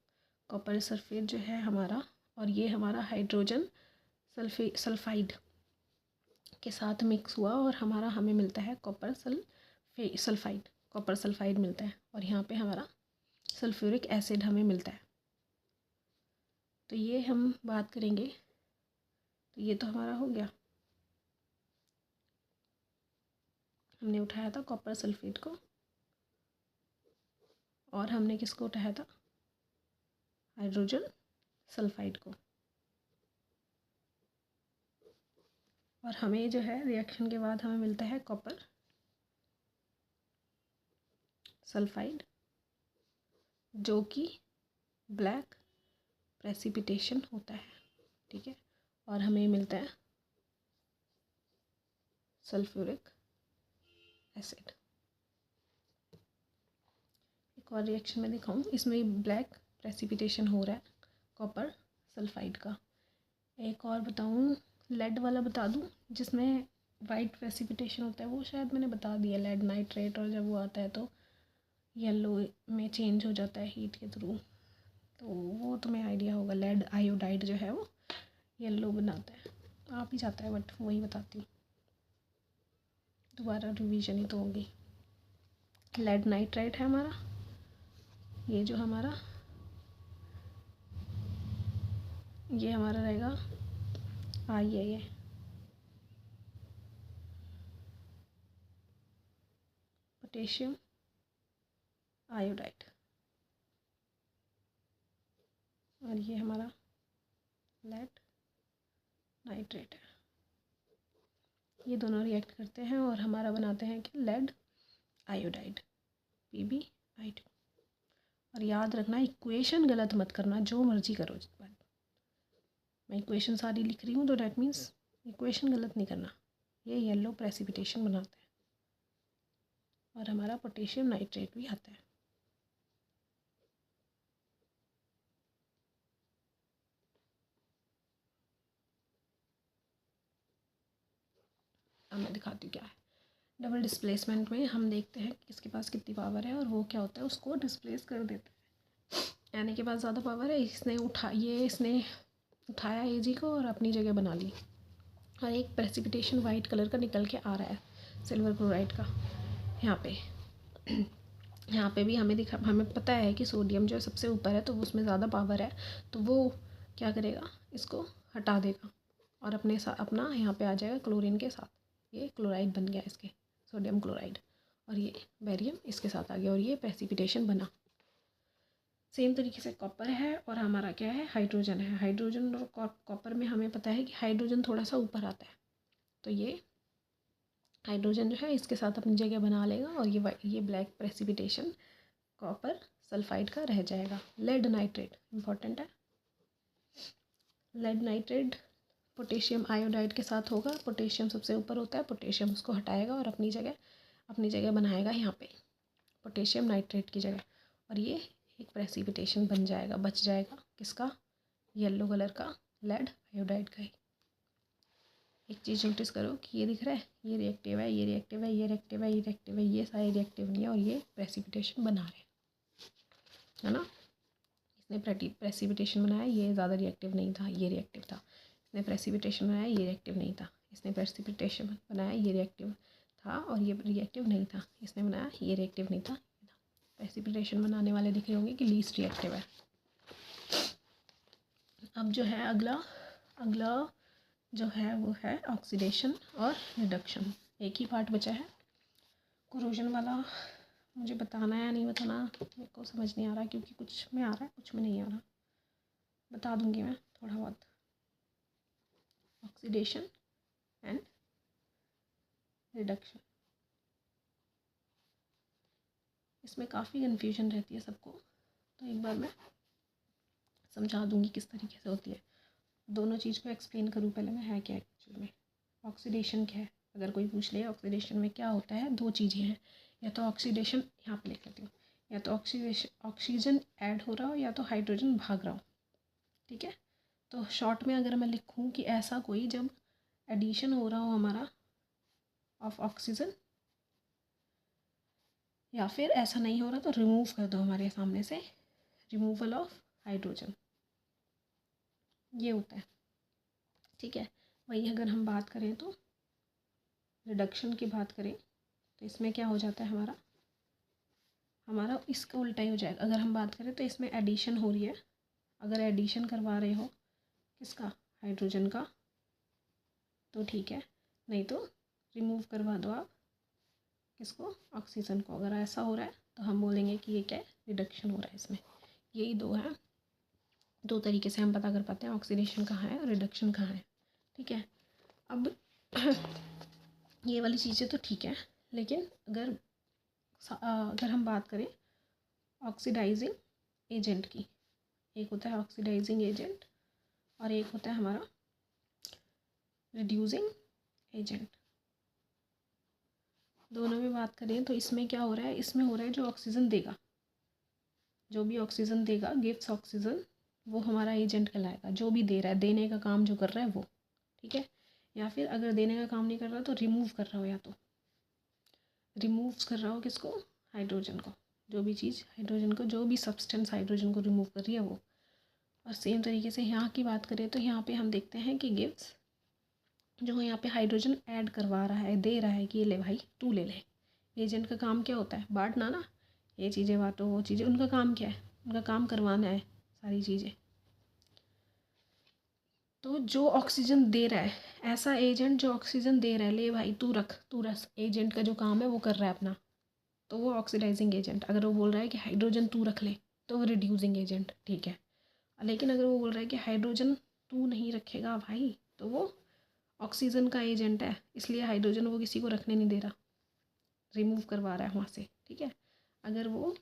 कॉपर सल्फेट जो है हमारा, और ये हमारा हाइड्रोजन सल्फाइड के साथ मिक्स हुआ और हमारा हमें मिलता है कॉपर सल्फाइड, कॉपर सल्फाइड मिलता है। और यहाँ पे हमारा सल्फ्यूरिक एसिड हमें मिलता है। तो ये हम बात करेंगे, तो ये तो हमारा हो गया, हमने उठाया था कॉपर सल्फेट को, और हमने किसको उठाया था, हाइड्रोजन सल्फाइड को। और हमें जो है रिएक्शन के बाद हमें मिलता है कॉपर सल्फाइड, जो कि ब्लैक प्रेसिपिटेशन होता है। ठीक है, और हमें मिलता है सल्फ्यूरिक एसिड। एक और रिएक्शन में दिखाऊं, इसमें ब्लैक प्रेसिपिटेशन हो रहा है कॉपर सल्फाइड का। एक और बताऊं, लेड वाला बता दूं, जिसमें वाइट प्रेसिपिटेशन होता है, वो शायद मैंने बता दिया, लेड नाइट्रेट, और जब वो आता है तो येलो में चेंज हो जाता है हीट के थ्रू, तो वो तुम्हें आइडिया होगा। लेड आयोडाइड जो है वो येलो बनाता है, आप ही जाता है, बट वही बताती हूँ, दोबारा रिवीजन ही तो होगी। लेड नाइट्रेट है हमारा, ये जो हमारा, ये हमारा रहेगा ये पोटेशियम आयोडाइड, और ये हमारा लेड नाइट्रेट है। ये दोनों रिएक्ट करते हैं और हमारा बनाते हैं कि लेड आयोडाइड, PbI2। और याद रखना, इक्वेशन गलत मत करना, जो मर्जी करो इस बार, मैं इक्वेशन सारी लिख रही हूँ तो डैट मीन्स इक्वेशन गलत नहीं करना। ये येलो प्रेसिपिटेशन बनाता है और हमारा पोटेशियम नाइट्रेट भी आता है। अब मैं दिखाती हूँ क्या है। डबल डिस्प्लेसमेंट में हम देखते हैं कि किसके पास कितनी पावर है, और वो क्या होता है, उसको डिस्प्लेस कर देता है। यानी के पास ज़्यादा पावर है, इसने उठाया Ag को और अपनी जगह बना ली, और एक प्रेसिपिटेशन वाइट कलर का निकल के आ रहा है सिल्वर क्लोराइड का। यहाँ पे भी हमें पता है कि सोडियम जो है सबसे ऊपर है, तो उसमें ज़्यादा पावर है, तो वो क्या करेगा, इसको हटा देगा और अपना यहाँ पे आ जाएगा क्लोरीन के साथ। ये क्लोराइड बन गया इसके, सोडियम क्लोराइड, और ये बेरियम इसके साथ आ गया और ये प्रेसिपिटेशन बना। सेम तरीके से कॉपर है और हमारा क्या है, हाइड्रोजन है। हाइड्रोजन और कॉपर में हमें पता है कि हाइड्रोजन थोड़ा सा ऊपर आता है, तो ये हाइड्रोजन जो है इसके साथ अपनी जगह बना लेगा और ये ब्लैक प्रेसिपिटेशन कॉपर सल्फाइड का रह जाएगा। लेड नाइट्रेट इंपॉर्टेंट है। लेड नाइट्रेट पोटेशियम आयोडाइड के साथ होगा। पोटेशियम सबसे ऊपर होता है, पोटेशियम उसको हटाएगा और अपनी जगह बनाएगा यहाँ पे पोटेशियम नाइट्रेट की जगह, और ये एक प्रेसिपिटेशन बन जाएगा, बच जाएगा किसका, येलो कलर का लेड आयोडाइड का ही। एक चीज़ नोटिस करो कि ये दिख रहा है, ये रिएक्टिव है, ये रिएक्टिव है, ये रिएक्टिव है, ये रिएक्टिव है, ये सारे रिएक्टिव नहीं है और ये प्रेसिपिटेशन बना रहे हैं, है ना। इसने प्रेसिपिटेशन बनाया, ये ज़्यादा रिएक्टिव नहीं था, ये रिएक्टिव था। इसने प्रेसिपिटेशन बनाया, ये रिएक्टिव नहीं था। इसने प्रेसिपिटेशन बनाया, ये रिएक्टिव था और ये रिएक्टिव नहीं था। इसने बनाया, ये रिएक्टिव नहीं था। प्रेसिपिटेशन बनाने वाले दिख रहे होंगे कि लीस्ट रिएक्टिव है। अब जो है अगला जो है वो है ऑक्सीडेशन और रिडक्शन। एक ही पार्ट बचा है कोरोजन वाला, मुझे बताना है या नहीं बताना मेरे को समझ नहीं आ रहा, क्योंकि कुछ में आ रहा है कुछ में नहीं आ रहा। बता दूंगी मैं थोड़ा बहुत। ऑक्सीडेशन एंड रिडक्शन, इसमें काफ़ी कन्फ्यूजन रहती है सबको, तो एक बार मैं समझा दूंगी किस तरीके से होती है। दोनों चीज़ को एक्सप्लेन करूँ पहले मैं, है क्या एक्चुअल में ऑक्सीडेशन क्या है। अगर कोई पूछ ले ऑक्सीडेशन में क्या होता है, दो चीज़ें हैं, या तो ऑक्सीडेशन यहाँ पे लिख लेती हूँ, या तो ऑक्सीजन ऐड हो रहा हो या तो हाइड्रोजन भाग रहा हो, ठीक है। तो शॉर्ट में अगर मैं लिखूँ कि ऐसा कोई जब एडिशन हो रहा हो हमारा ऑफ ऑक्सीजन, या फिर ऐसा नहीं हो रहा तो रिमूव कर दो हमारे सामने से, रिमूवल ऑफ हाइड्रोजन, ये होता है, ठीक है। वही अगर हम बात करें तो रिडक्शन की बात करें तो इसमें क्या हो जाता है, हमारा इसका उल्टा ही हो जाएगा। अगर हम बात करें तो इसमें एडिशन हो रही है, अगर एडिशन करवा रहे हो किसका, हाइड्रोजन का, तो ठीक है, नहीं तो रिमूव करवा दो आप किसको, ऑक्सीजन को। अगर ऐसा हो रहा है तो हम बोलेंगे कि ये क्या है, रिडक्शन हो रहा है इसमें। यही दो हैं, दो तरीके से हम पता कर पाते हैं ऑक्सीडेशन कहाँ है और रिडक्शन कहाँ है, ठीक है। अब ये वाली चीज़ें तो ठीक है, लेकिन अगर हम बात करें ऑक्सीडाइजिंग एजेंट की, एक होता है ऑक्सीडाइजिंग एजेंट और एक होता है हमारा रिड्यूसिंग एजेंट। दोनों में बात करें तो इसमें क्या हो रहा है, इसमें हो रहा है जो ऑक्सीजन देगा, जो भी ऑक्सीजन देगा, गिव्स ऑक्सीजन, वो हमारा एजेंट कहलाएगा। जो भी दे रहा है, देने का काम जो कर रहा है वो, ठीक है। या फिर अगर देने का काम नहीं कर रहा तो रिमूव कर रहा हो, या तो रिमूव कर रहा हो किसको, हाइड्रोजन को, जो भी चीज़ हाइड्रोजन को, जो भी सब्सटेंस हाइड्रोजन को रिमूव कर रही है वो। और सेम तरीके से यहाँ की बात करें तो यहाँ पे हम देखते हैं कि गिव्स, जो यहाँ पे हाइड्रोजन ऐड करवा रहा है, दे रहा है कि ये ले भाई तू ले ले। एजेंट का काम क्या होता है, बांटना ना, ये चीज़ें बांटो वो चीज़ें, उनका काम क्या है, उनका काम करवाना है सारी चीज़ें। तो जो ऑक्सीजन दे रहा है, ऐसा एजेंट जो ऑक्सीजन दे रहा है, ले भाई तू रख तू रस, एजेंट का जो काम है वो कर रहा है अपना, तो वो ऑक्सीडाइजिंग एजेंट। अगर वो बोल रहा है कि हाइड्रोजन तू रख ले तो वो रिड्यूसिंग एजेंट, ठीक है। लेकिन अगर वो बोल रहा है कि हाइड्रोजन तू नहीं रखेगा भाई, तो वो ऑक्सीजन का एजेंट है, इसलिए हाइड्रोजन वो किसी को रखने नहीं दे रहा, रिमूव करवा रहा है वहाँ से, ठीक है। अगर वो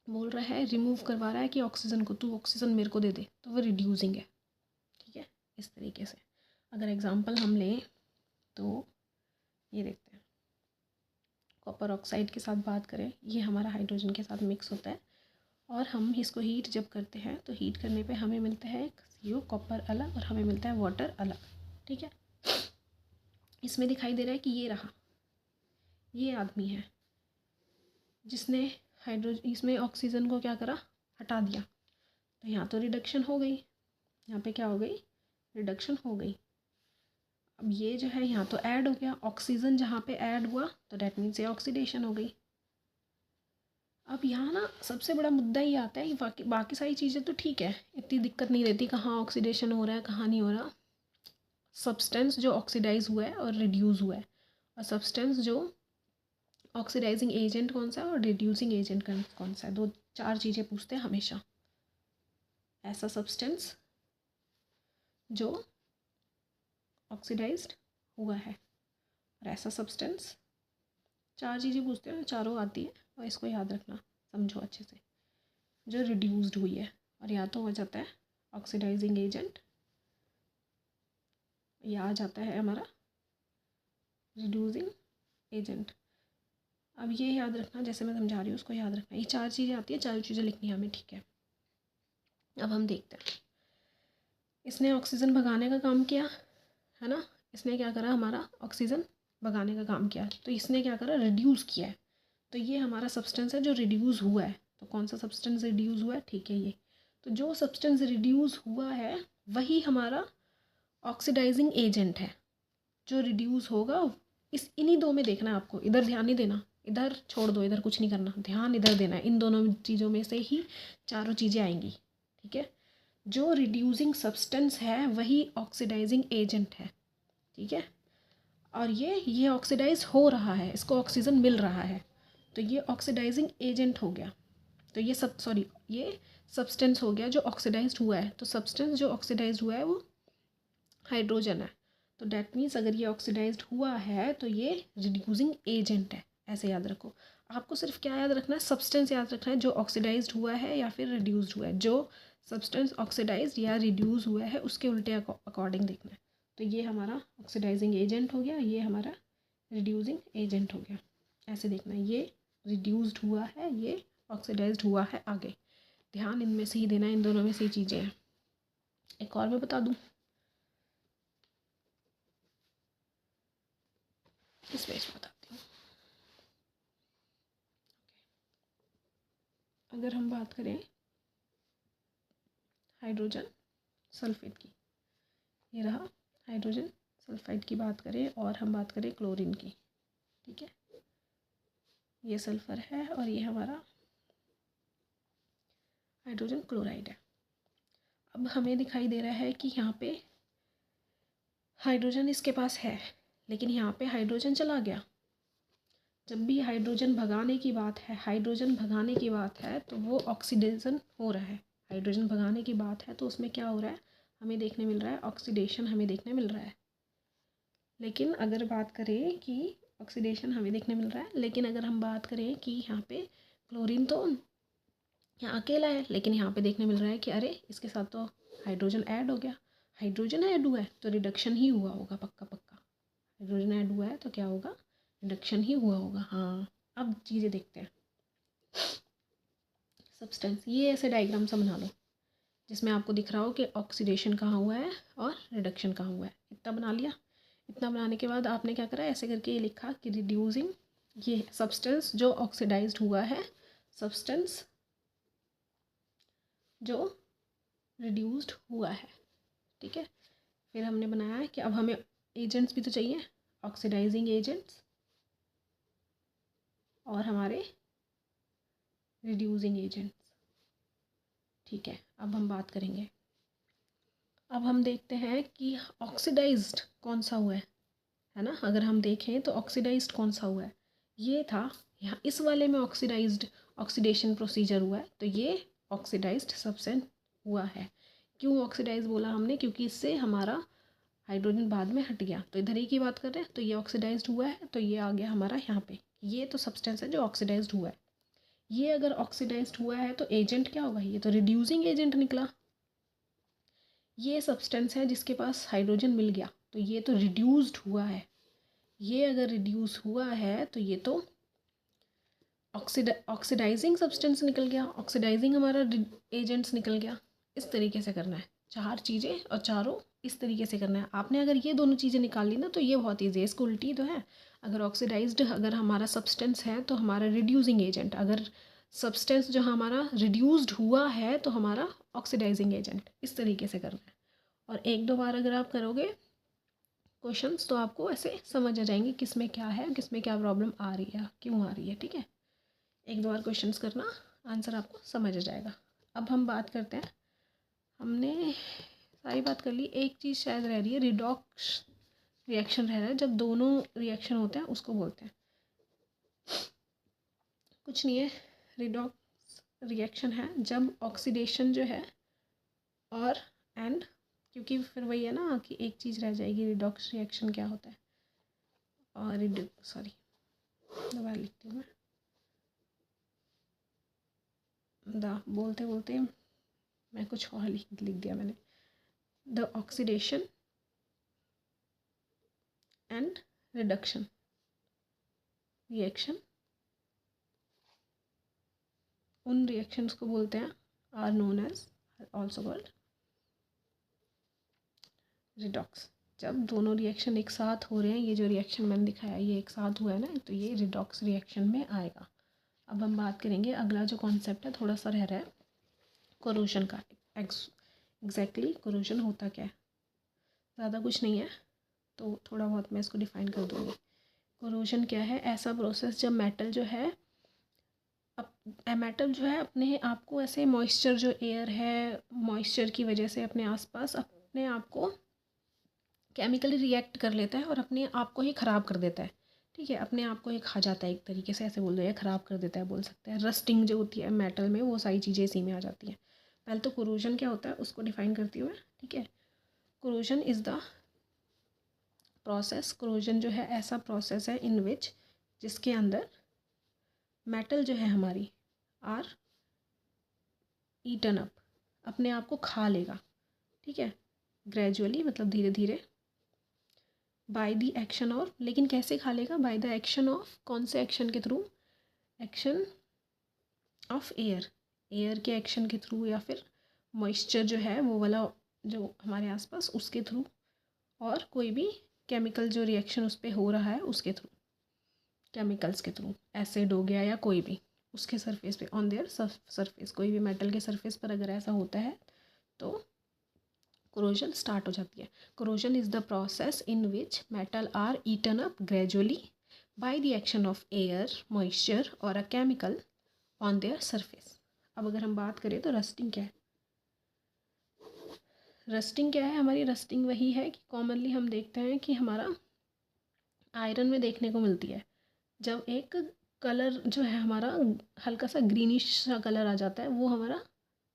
बोल रहा है, रिमूव करवा रहा है कि ऑक्सीजन को, तू ऑक्सीजन मेरे को दे दे, तो वो रिड्यूसिंग है, ठीक है। इस तरीके से अगर एग्जांपल हम लें तो ये देखते हैं, कॉपर ऑक्साइड के साथ बात करें, ये हमारा हाइड्रोजन के साथ मिक्स होता है और हम इसको हीट जब करते हैं तो हीट करने पे हमें मिलता है एक CO कॉपर अलग और हमें मिलता है वाटर अलग, ठीक है। इसमें दिखाई दे रहा है कि ये रहा, ये आदमी है जिसने इसमें ऑक्सीजन को क्या करा, हटा दिया, तो यहाँ तो रिडक्शन हो गई, यहाँ पे क्या हो गई, रिडक्शन हो गई। अब ये जो है यहाँ तो ऐड हो गया, ऑक्सीजन जहाँ पे ऐड हुआ तो डैट मीन्स ये ऑक्सीडेशन हो गई। अब यहाँ ना सबसे बड़ा मुद्दा ये आता है कि बाकी बाकी सारी चीज़ें तो ठीक है, इतनी दिक्कत नहीं रहती कहाँ ऑक्सीडेशन हो रहा है कहाँ नहीं हो रहा। सब्सटेंस जो ऑक्सीडाइज हुआ है और रिड्यूस हुआ है, और सब्सटेंस जो ऑक्सीडाइजिंग एजेंट कौन सा है और रिड्यूसिंग एजेंट कौन सा है, दो चार चीज़ें पूछते हैं हमेशा। ऐसा सब्सटेंस जो ऑक्सीडाइज्ड हुआ है, और ऐसा सब्सटेंस, चार चीज़ें पूछते हैं, चारों आती है और इसको याद रखना, समझो अच्छे से। जो रिड्यूस्ड हुई है, और या तो हो जाता है ऑक्सीडाइजिंग एजेंट, या आ जाता है हमारा रिड्यूसिंग एजेंट। अब ये याद रखना, जैसे मैं समझा रही हूँ उसको याद रखना, ये चार चीज़ें आती है, चार चीज़ें लिखनी है हमें, ठीक है। अब हम देखते हैं, इसने ऑक्सीजन भगाने का काम किया है ना, इसने क्या करा, हमारा ऑक्सीजन भगाने का काम किया, तो इसने क्या करा, रिड्यूस किया है। तो ये हमारा सब्सटेंस है जो रिड्यूस हुआ है। तो कौन सा सब्सटेंस रिड्यूस हुआ है, ठीक है ये। तो जो सब्सटेंस रिड्यूस हुआ है वही हमारा ऑक्सीडाइजिंग एजेंट है जो रिड्यूस होगा। इस इन्हीं दो में देखना है आपको, इधर ध्यान नहीं देना, इधर छोड़ दो, इधर कुछ नहीं करना, ध्यान इधर देना है। इन दोनों चीज़ों में से ही चारों चीज़ें आएंगी, ठीक है। जो रिड्यूसिंग सब्सटेंस है वही ऑक्सीडाइजिंग एजेंट है, ठीक है। और ये ऑक्सीडाइज हो रहा है, इसको ऑक्सीजन मिल रहा है, तो ये ऑक्सीडाइजिंग एजेंट हो गया। तो ये सब्सटेंस हो गया जो ऑक्सीडाइज्ड हुआ है। तो सब्सटेंस जो ऑक्सीडाइज्ड हुआ है वो हाइड्रोजन है। तो डैट मीन्स अगर ये ऑक्सीडाइज्ड हुआ है तो ये रिड्यूसिंग एजेंट है, ऐसे याद रखो। आपको सिर्फ क्या याद रखना है, सब्सटेंस याद रखना है जो ऑक्सीडाइज्ड हुआ है या फिर रिड्यूस्ड हुआ है। जो सब्सटेंस ऑक्सीडाइज्ड या रिड्यूस हुआ है उसके उल्टे अकॉर्डिंग देखना है। तो ये हमारा ऑक्सीडाइजिंग एजेंट हो गया, ये हमारा रिड्यूसिंग एजेंट हो गया, ऐसे देखना है। ये रिड्यूस्ड हुआ है, ये ऑक्सीडाइज्ड हुआ है, आगे ध्यान इनमें से ही देना, इन दोनों में से ही चीज़ें हैं। एक और मैं बता दूँ, इसमें बताती हूँ। अगर हम बात करें हाइड्रोजन सल्फेट की, ये रहा हाइड्रोजन सल्फाइड की बात करें, और हम बात करें क्लोरीन की, ठीक है। ये सल्फर है और ये हमारा हाइड्रोजन क्लोराइड है। अब हमें दिखाई दे रहा है कि यहाँ पे हाइड्रोजन इसके पास है, लेकिन यहाँ पे हाइड्रोजन चला गया। जब भी हाइड्रोजन भगाने की बात है, हाइड्रोजन भगाने की बात है तो वो ऑक्सीडेशन हो रहा है। हाइड्रोजन भगाने की बात है तो उसमें क्या हो रहा है, हमें देखने मिल रहा है ऑक्सीडेशन, हमें देखने मिल रहा है। लेकिन अगर बात करें कि ऑक्सीडेशन हमें देखने मिल रहा है, लेकिन अगर हम बात करें कि यहाँ पे क्लोरीन तो यहाँ अकेला है, लेकिन यहाँ पे देखने मिल रहा है कि अरे इसके साथ तो हाइड्रोजन ऐड हो गया। हाइड्रोजन ऐड हुआ है तो रिडक्शन ही हुआ होगा, पक्का पक्का। हाइड्रोजन ऐड हुआ है तो क्या होगा, रिडक्शन ही हुआ होगा। हाँ, अब चीज़ें देखते हैं। सब्सटेंस, ये ऐसे डायग्राम सा बना लो जिसमें आपको दिख रहा हो कि ऑक्सीडेशन कहाँ हुआ है और रिडक्शन कहाँ हुआ है। इतना बना लिया। इतना बनाने के बाद आपने क्या करा, ऐसे करके ये लिखा कि रिड्यूसिंग, ये सब्सटेंस जो ऑक्सीडाइज्ड हुआ है, सब्सटेंस जो रिड्यूस्ड हुआ है, ठीक है। फिर हमने बनाया है कि अब हमें एजेंट्स भी तो चाहिए, ऑक्सीडाइजिंग एजेंट्स और हमारे रिड्यूसिंग एजेंट्स, ठीक है। अब हम बात करेंगे, अब हम देखते हैं कि ऑक्सीडाइज्ड कौन सा हुआ है ना। अगर हम देखें तो ऑक्सीडाइज्ड कौन सा हुआ है, ये था यहाँ इस वाले में ऑक्सीडाइज्ड ऑक्सीडेशन प्रोसीजर हुआ है, तो ये ऑक्सीडाइज्ड सब्सटेंस हुआ है। क्यों ऑक्सीडाइज बोला हमने, क्योंकि इससे हमारा हाइड्रोजन बाद में हट गया, तो इधर ही की बात कर रहे हैं, तो ये ऑक्सीडाइज्ड हुआ है, तो ये आ गया हमारा यहाँ पे, ये तो सब्सटेंस है जो ऑक्सीडाइज्ड हुआ है। ये अगर ऑक्सीडाइज्ड हुआ है तो एजेंट क्या होगा, ये तो रिड्यूसिंग एजेंट निकला। ये सब्सटेंस है जिसके पास हाइड्रोजन मिल गया, तो ये तो रिड्यूस्ड हुआ है। ये अगर रिड्यूस हुआ है तो ये तो ऑक्सीडाइजिंग सब्सटेंस निकल गया, ऑक्सीडाइजिंग हमारा एजेंट्स निकल गया। इस तरीके से करना है, चार चीज़ें और चारों इस तरीके से करना है आपने। अगर ये दोनों चीज़ें निकाल ली ना तो ये बहुत ईजी है, इसको उल्टी तो है। अगर ऑक्सीडाइज्ड अगर हमारा सब्सटेंस है तो हमारा रिड्यूसिंग एजेंट, अगर सब्सटेंस जो हमारा रिड्यूस्ड हुआ है तो हमारा ऑक्सीडाइजिंग एजेंट, इस तरीके से करना है। और एक दो बार अगर आप करोगे क्वेश्चंस तो आपको ऐसे समझ आ जाएंगे किस में क्या है, किस में क्या प्रॉब्लम आ रही है, क्यों आ रही है, ठीक है। एक दो बार क्वेश्चंस करना, आंसर आपको समझ आ जाएगा। अब हम बात करते हैं, हमने सारी बात कर ली। एक चीज़ शायद रह रही है, रिडॉक्स रिएक्शन रह रहा है। जब दोनों रिएक्शन होते हैं उसको बोलते हैं, कुछ नहीं है, रिडॉक्स रिएक्शन है जब ऑक्सीडेशन जो है और एंड, क्योंकि फिर वही है ना कि एक चीज़ रह जाएगी, रिडॉक्स रिएक्शन क्या होता है, और सॉरी दोबारा लिखती हूँ मैं, बोलते बोलते मैं कुछ और लिख दिया मैंने। The oxidation and reduction reaction, उन रिएक्शंस को बोलते हैं are known as also called redox. जब दोनों रिएक्शन एक साथ हो रहे हैं, ये जो रिएक्शन मैंने दिखाया ये एक साथ हुआ है ना, तो ये रिडॉक्स रिएक्शन में आएगा। अब हम बात करेंगे, अगला जो कॉन्सेप्ट है थोड़ा सा रह रहा है कोरोजन का। एग्जैक्टली कोरोजन होता क्या है, ज़्यादा कुछ नहीं है, तो थोड़ा बहुत मैं इसको डिफाइन कर दूँगी। कोरोजन क्या है, ऐसा प्रोसेस जब मेटल जो है मेटल जो है अपने आप को ऐसे मॉइस्चर, जो एयर है मॉइस्चर की वजह से अपने आसपास अपने आप को केमिकली रिएक्ट कर लेता है और अपने आप को ही ख़राब कर देता है। ठीक है, अपने आप को ही खा जाता है, एक तरीके से ऐसे बोल दो, या ख़राब कर देता है बोल सकते हैं। रस्टिंग जो होती है मेटल में, वो सारी चीज़ें इसी में आ जाती हैं। पहले तो कोरोजन क्या होता है उसको डिफाइन करती हूँ मैं। ठीक है, corrosion is the process, corrosion जो है ऐसा प्रोसेस है इन विच, जिसके अंदर मेटल जो है हमारी आर ईटन अप, अपने आप को खा लेगा। ठीक है, ग्रेजुअली मतलब धीरे धीरे, बाय द एक्शन ऑफ, लेकिन कैसे खा लेगा, बाय द एक्शन ऑफ, कौन से एक्शन के through, action of air, air के एक्शन के थ्रू, या फिर मॉइस्चर जो है वो वाला जो हमारे आसपास उसके थ्रू, और कोई भी केमिकल जो रिएक्शन उस पर हो रहा है उसके थ्रू, केमिकल्स के थ्रू, एसिड हो गया या कोई भी उसके सरफेस पे, ऑन देयर सरफेस, कोई भी मेटल के सरफेस पर अगर ऐसा होता है तो कोरोजन स्टार्ट हो जाती है। Corrosion is the process in which metal are eaten up gradually by the action of air, moisture और a chemical on their surface. अब अगर हम बात करें तो रस्टिंग क्या है, रस्टिंग क्या है हमारी, रस्टिंग वही है कि कॉमनली हम देखते हैं कि हमारा आयरन में देखने को मिलती है, जब एक कलर जो है हमारा हल्का सा ग्रीनिश सा कलर आ जाता है, वो हमारा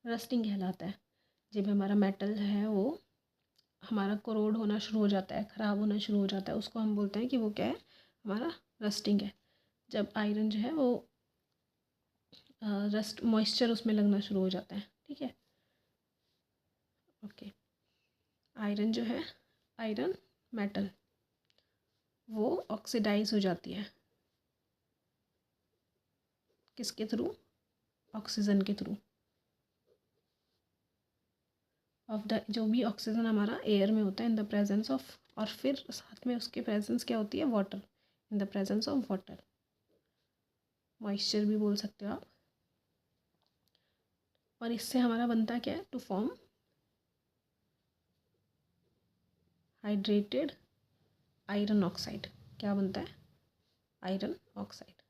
रस्टिंग कहलाता है। जब हमारा मेटल है वो हमारा कोरोड होना शुरू हो जाता है, ख़राब होना शुरू हो जाता है, उसको हम बोलते हैं कि वो क्या है, हमारा रस्टिंग है। जब आयरन जो है वो रस्ट मॉइस्चर उसमें लगना शुरू हो जाता है। ठीक है, ओके। आयरन जो है, आयरन मेटल, वो ऑक्सीडाइज हो जाती है, किसके थ्रू, ऑक्सीजन के थ्रू, ऑफ द, जो भी ऑक्सीजन हमारा एयर में होता है इन द प्रेजेंस ऑफ, और फिर साथ में उसके प्रेजेंस क्या होती है, water, in the presence of water, moisture भी बोल सकते हो आप। और इससे हमारा बनता क्या है, to form hydrated iron oxide. क्या बनता है, आयरन ऑक्साइड।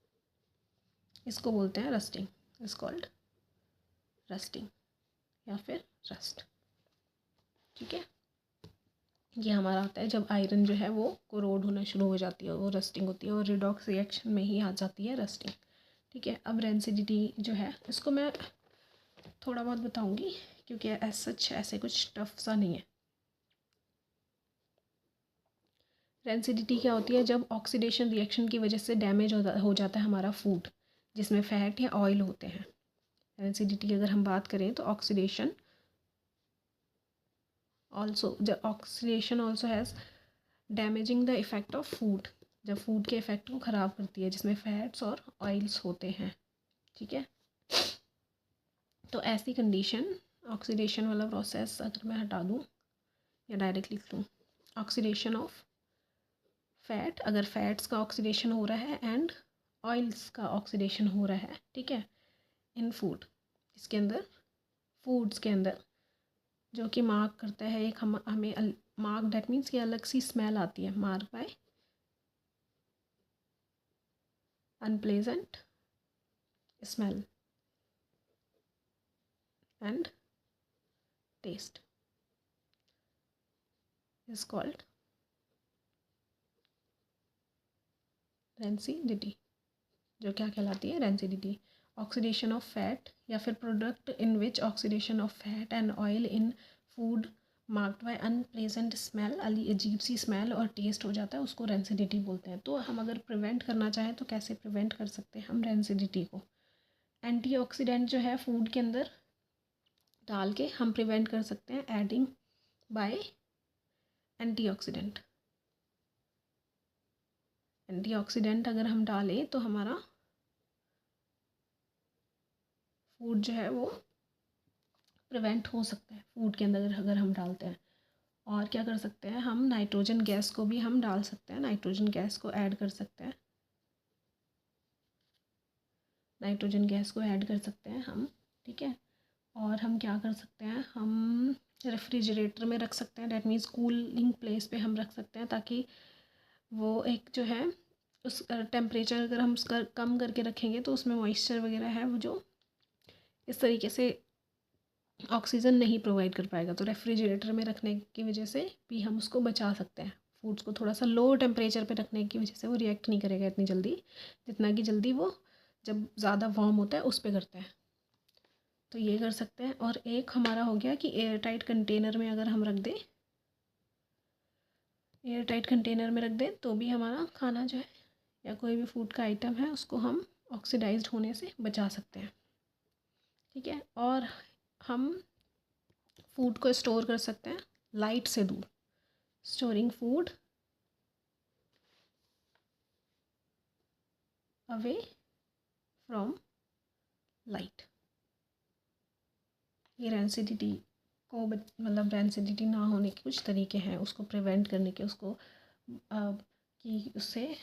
इसको बोलते हैं रस्टिंग, इज कॉल्ड रस्टिंग या फिर रस्ट। ठीक है, ये हमारा होता है जब आयरन जो है वो कोरोड होना शुरू हो जाती है, वो रस्टिंग होती है, और रिडॉक्स रिएक्शन में ही आ जाती है रस्टिंग। ठीक है, अब रेंसिडिटी जो है इसको मैं थोड़ा बहुत बताऊंगी, क्योंकि एज सच ऐसे कुछ टफ सा नहीं है। रेंसिडिटी क्या होती है, जब ऑक्सीडेशन रिएक्शन की वजह से डैमेज हो जाता है हमारा फूड, जिसमें फैट या ऑयल होते हैं। रेंसिडिटी की अगर हम बात करें तो ऑक्सीडेशन ऑल्सो, जब oxidation also has damaging the effect of food, जब फूड के इफ़ेक्ट को ख़राब करती है, जिसमें फैट्स और ऑयल्स होते हैं। ठीक है, तो ऐसी कंडीशन, ऑक्सीडेशन वाला प्रोसेस अगर मैं हटा दूँ या डायरेक्ट लिख लूँ, ऑक्सीडेशन ऑफ फैट, अगर फैट्स का ऑक्सीडेशन हो रहा है एंड ऑयल्स का ऑक्सीडेशन हो रहा है, ठीक है, इन फूड, इसके अंदर, फूड्स के अंदर, जो कि मार्क करता है एक हमें मार्क, डेट मीन्स कि अलग सी स्मेल आती है, mark by unpleasant smell and taste is called rancidity, जो क्या कहलाती है, रेंसिडिटी। ऑक्सीडेशन ऑफ फैट या फिर product in which oxidation of fat and oil in food marked by unpleasant smell, अजीब सी स्मेल और टेस्ट हो जाता है, उसको रेंसिडिटी बोलते हैं। तो हम अगर प्रिवेंट करना चाहें तो कैसे प्रिवेंट कर सकते हैं हम रेंसिडिटी को? एंटीऑक्सीडेंट जो है फूड के अंदर डाल के हम प्रिवेंट कर सकते हैं, एडिंग बाय एंटीऑक्सीडेंट। एंटीऑक्सीडेंट अगर हम डालें तो हमारा फूड जो है वो प्रिवेंट हो सकता है फूड के अंदर अगर हम डालते हैं। और क्या कर सकते हैं हम, नाइट्रोजन गैस को भी हम डाल सकते हैं, नाइट्रोजन गैस को ऐड कर सकते हैं, नाइट्रोजन गैस को ऐड कर सकते हैं हम, ठीक है। और हम क्या कर सकते हैं, हम रेफ्रिजरेटर में रख सकते हैं, डैट मीन्स कूलिंग प्लेस पे हम रख सकते हैं, ताकि वो एक जो है उस टेम्परेचर अगर हम उसका कम करके रखेंगे तो उसमें मॉइस्चर वगैरह है वो जो इस तरीके से ऑक्सीजन नहीं प्रोवाइड कर पाएगा। तो रेफ्रिजरेटर में रखने की वजह से भी हम उसको बचा सकते हैं। फूड्स को थोड़ा सा लो टेम्परेचर पे रखने की वजह से वो रिएक्ट नहीं करेगा इतनी जल्दी, जितना कि जल्दी वो जब ज़्यादा वार्म होता है उस पर करता है। तो ये कर सकते हैं। और एक हमारा हो गया कि एयर टाइट कंटेनर में अगर हम रख दें, एयर टाइट कंटेनर में रख दें तो भी हमारा खाना जो है या कोई भी फूड का आइटम है उसको हम ऑक्सीडाइज्ड होने से बचा सकते हैं, ठीक है। और हम फूड को स्टोर कर सकते हैं लाइट से दूर, storing food away from light. ये रेंसिडिटी को मतलब रेंसिडिटी ना होने के कुछ तरीके हैं उसको प्रिवेंट करने के, उसको कि उससे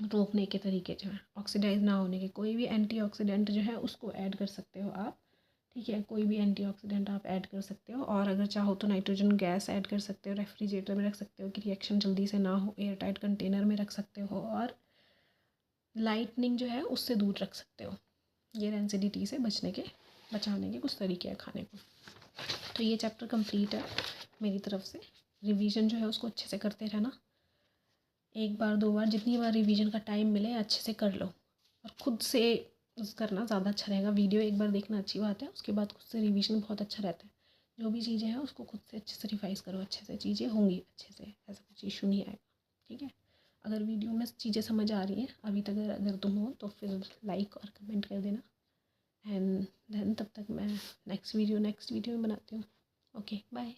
रोकने के तरीके जो है, ऑक्सीडाइज ना होने के। कोई भी एंटीऑक्सीडेंट जो है उसको ऐड कर सकते हो आप, ठीक है, कोई भी एंटीऑक्सीडेंट आप ऐड कर सकते हो। और अगर चाहो तो नाइट्रोजन गैस ऐड कर सकते हो, रेफ्रिजरेटर में रख सकते हो कि रिएक्शन जल्दी से ना हो, एयर टाइट कंटेनर में रख सकते हो, और लाइटनिंग जो है उससे दूर रख सकते हो। ये रेंसिडिटी से बचाने के कुछ तरीके हैं खाने को। तो ये चैप्टर कंप्लीट है मेरी तरफ से। रिवीजन जो है उसको अच्छे से करते रहना, एक बार दो बार जितनी बार रिवीजन का टाइम मिले अच्छे से कर लो, और ख़ुद से करना ज़्यादा अच्छा रहेगा। वीडियो एक बार देखना अच्छी बात है, उसके बाद खुद से रिवीजन बहुत अच्छा रहता है। जो भी चीज़ें हैं उसको खुद से अच्छे से रिवाइज़ करो, अच्छे से चीज़ें होंगी अच्छे से, ऐसा कुछ इशू नहीं आएगा, ठीक है। अगर वीडियो में चीज़ें समझ आ रही हैं अभी तक अगर तुम हो तो फिर लाइक और कमेंट कर देना। एंड देन तब तक मैं नेक्स्ट वीडियो में बनाती हूँ। Okay bye.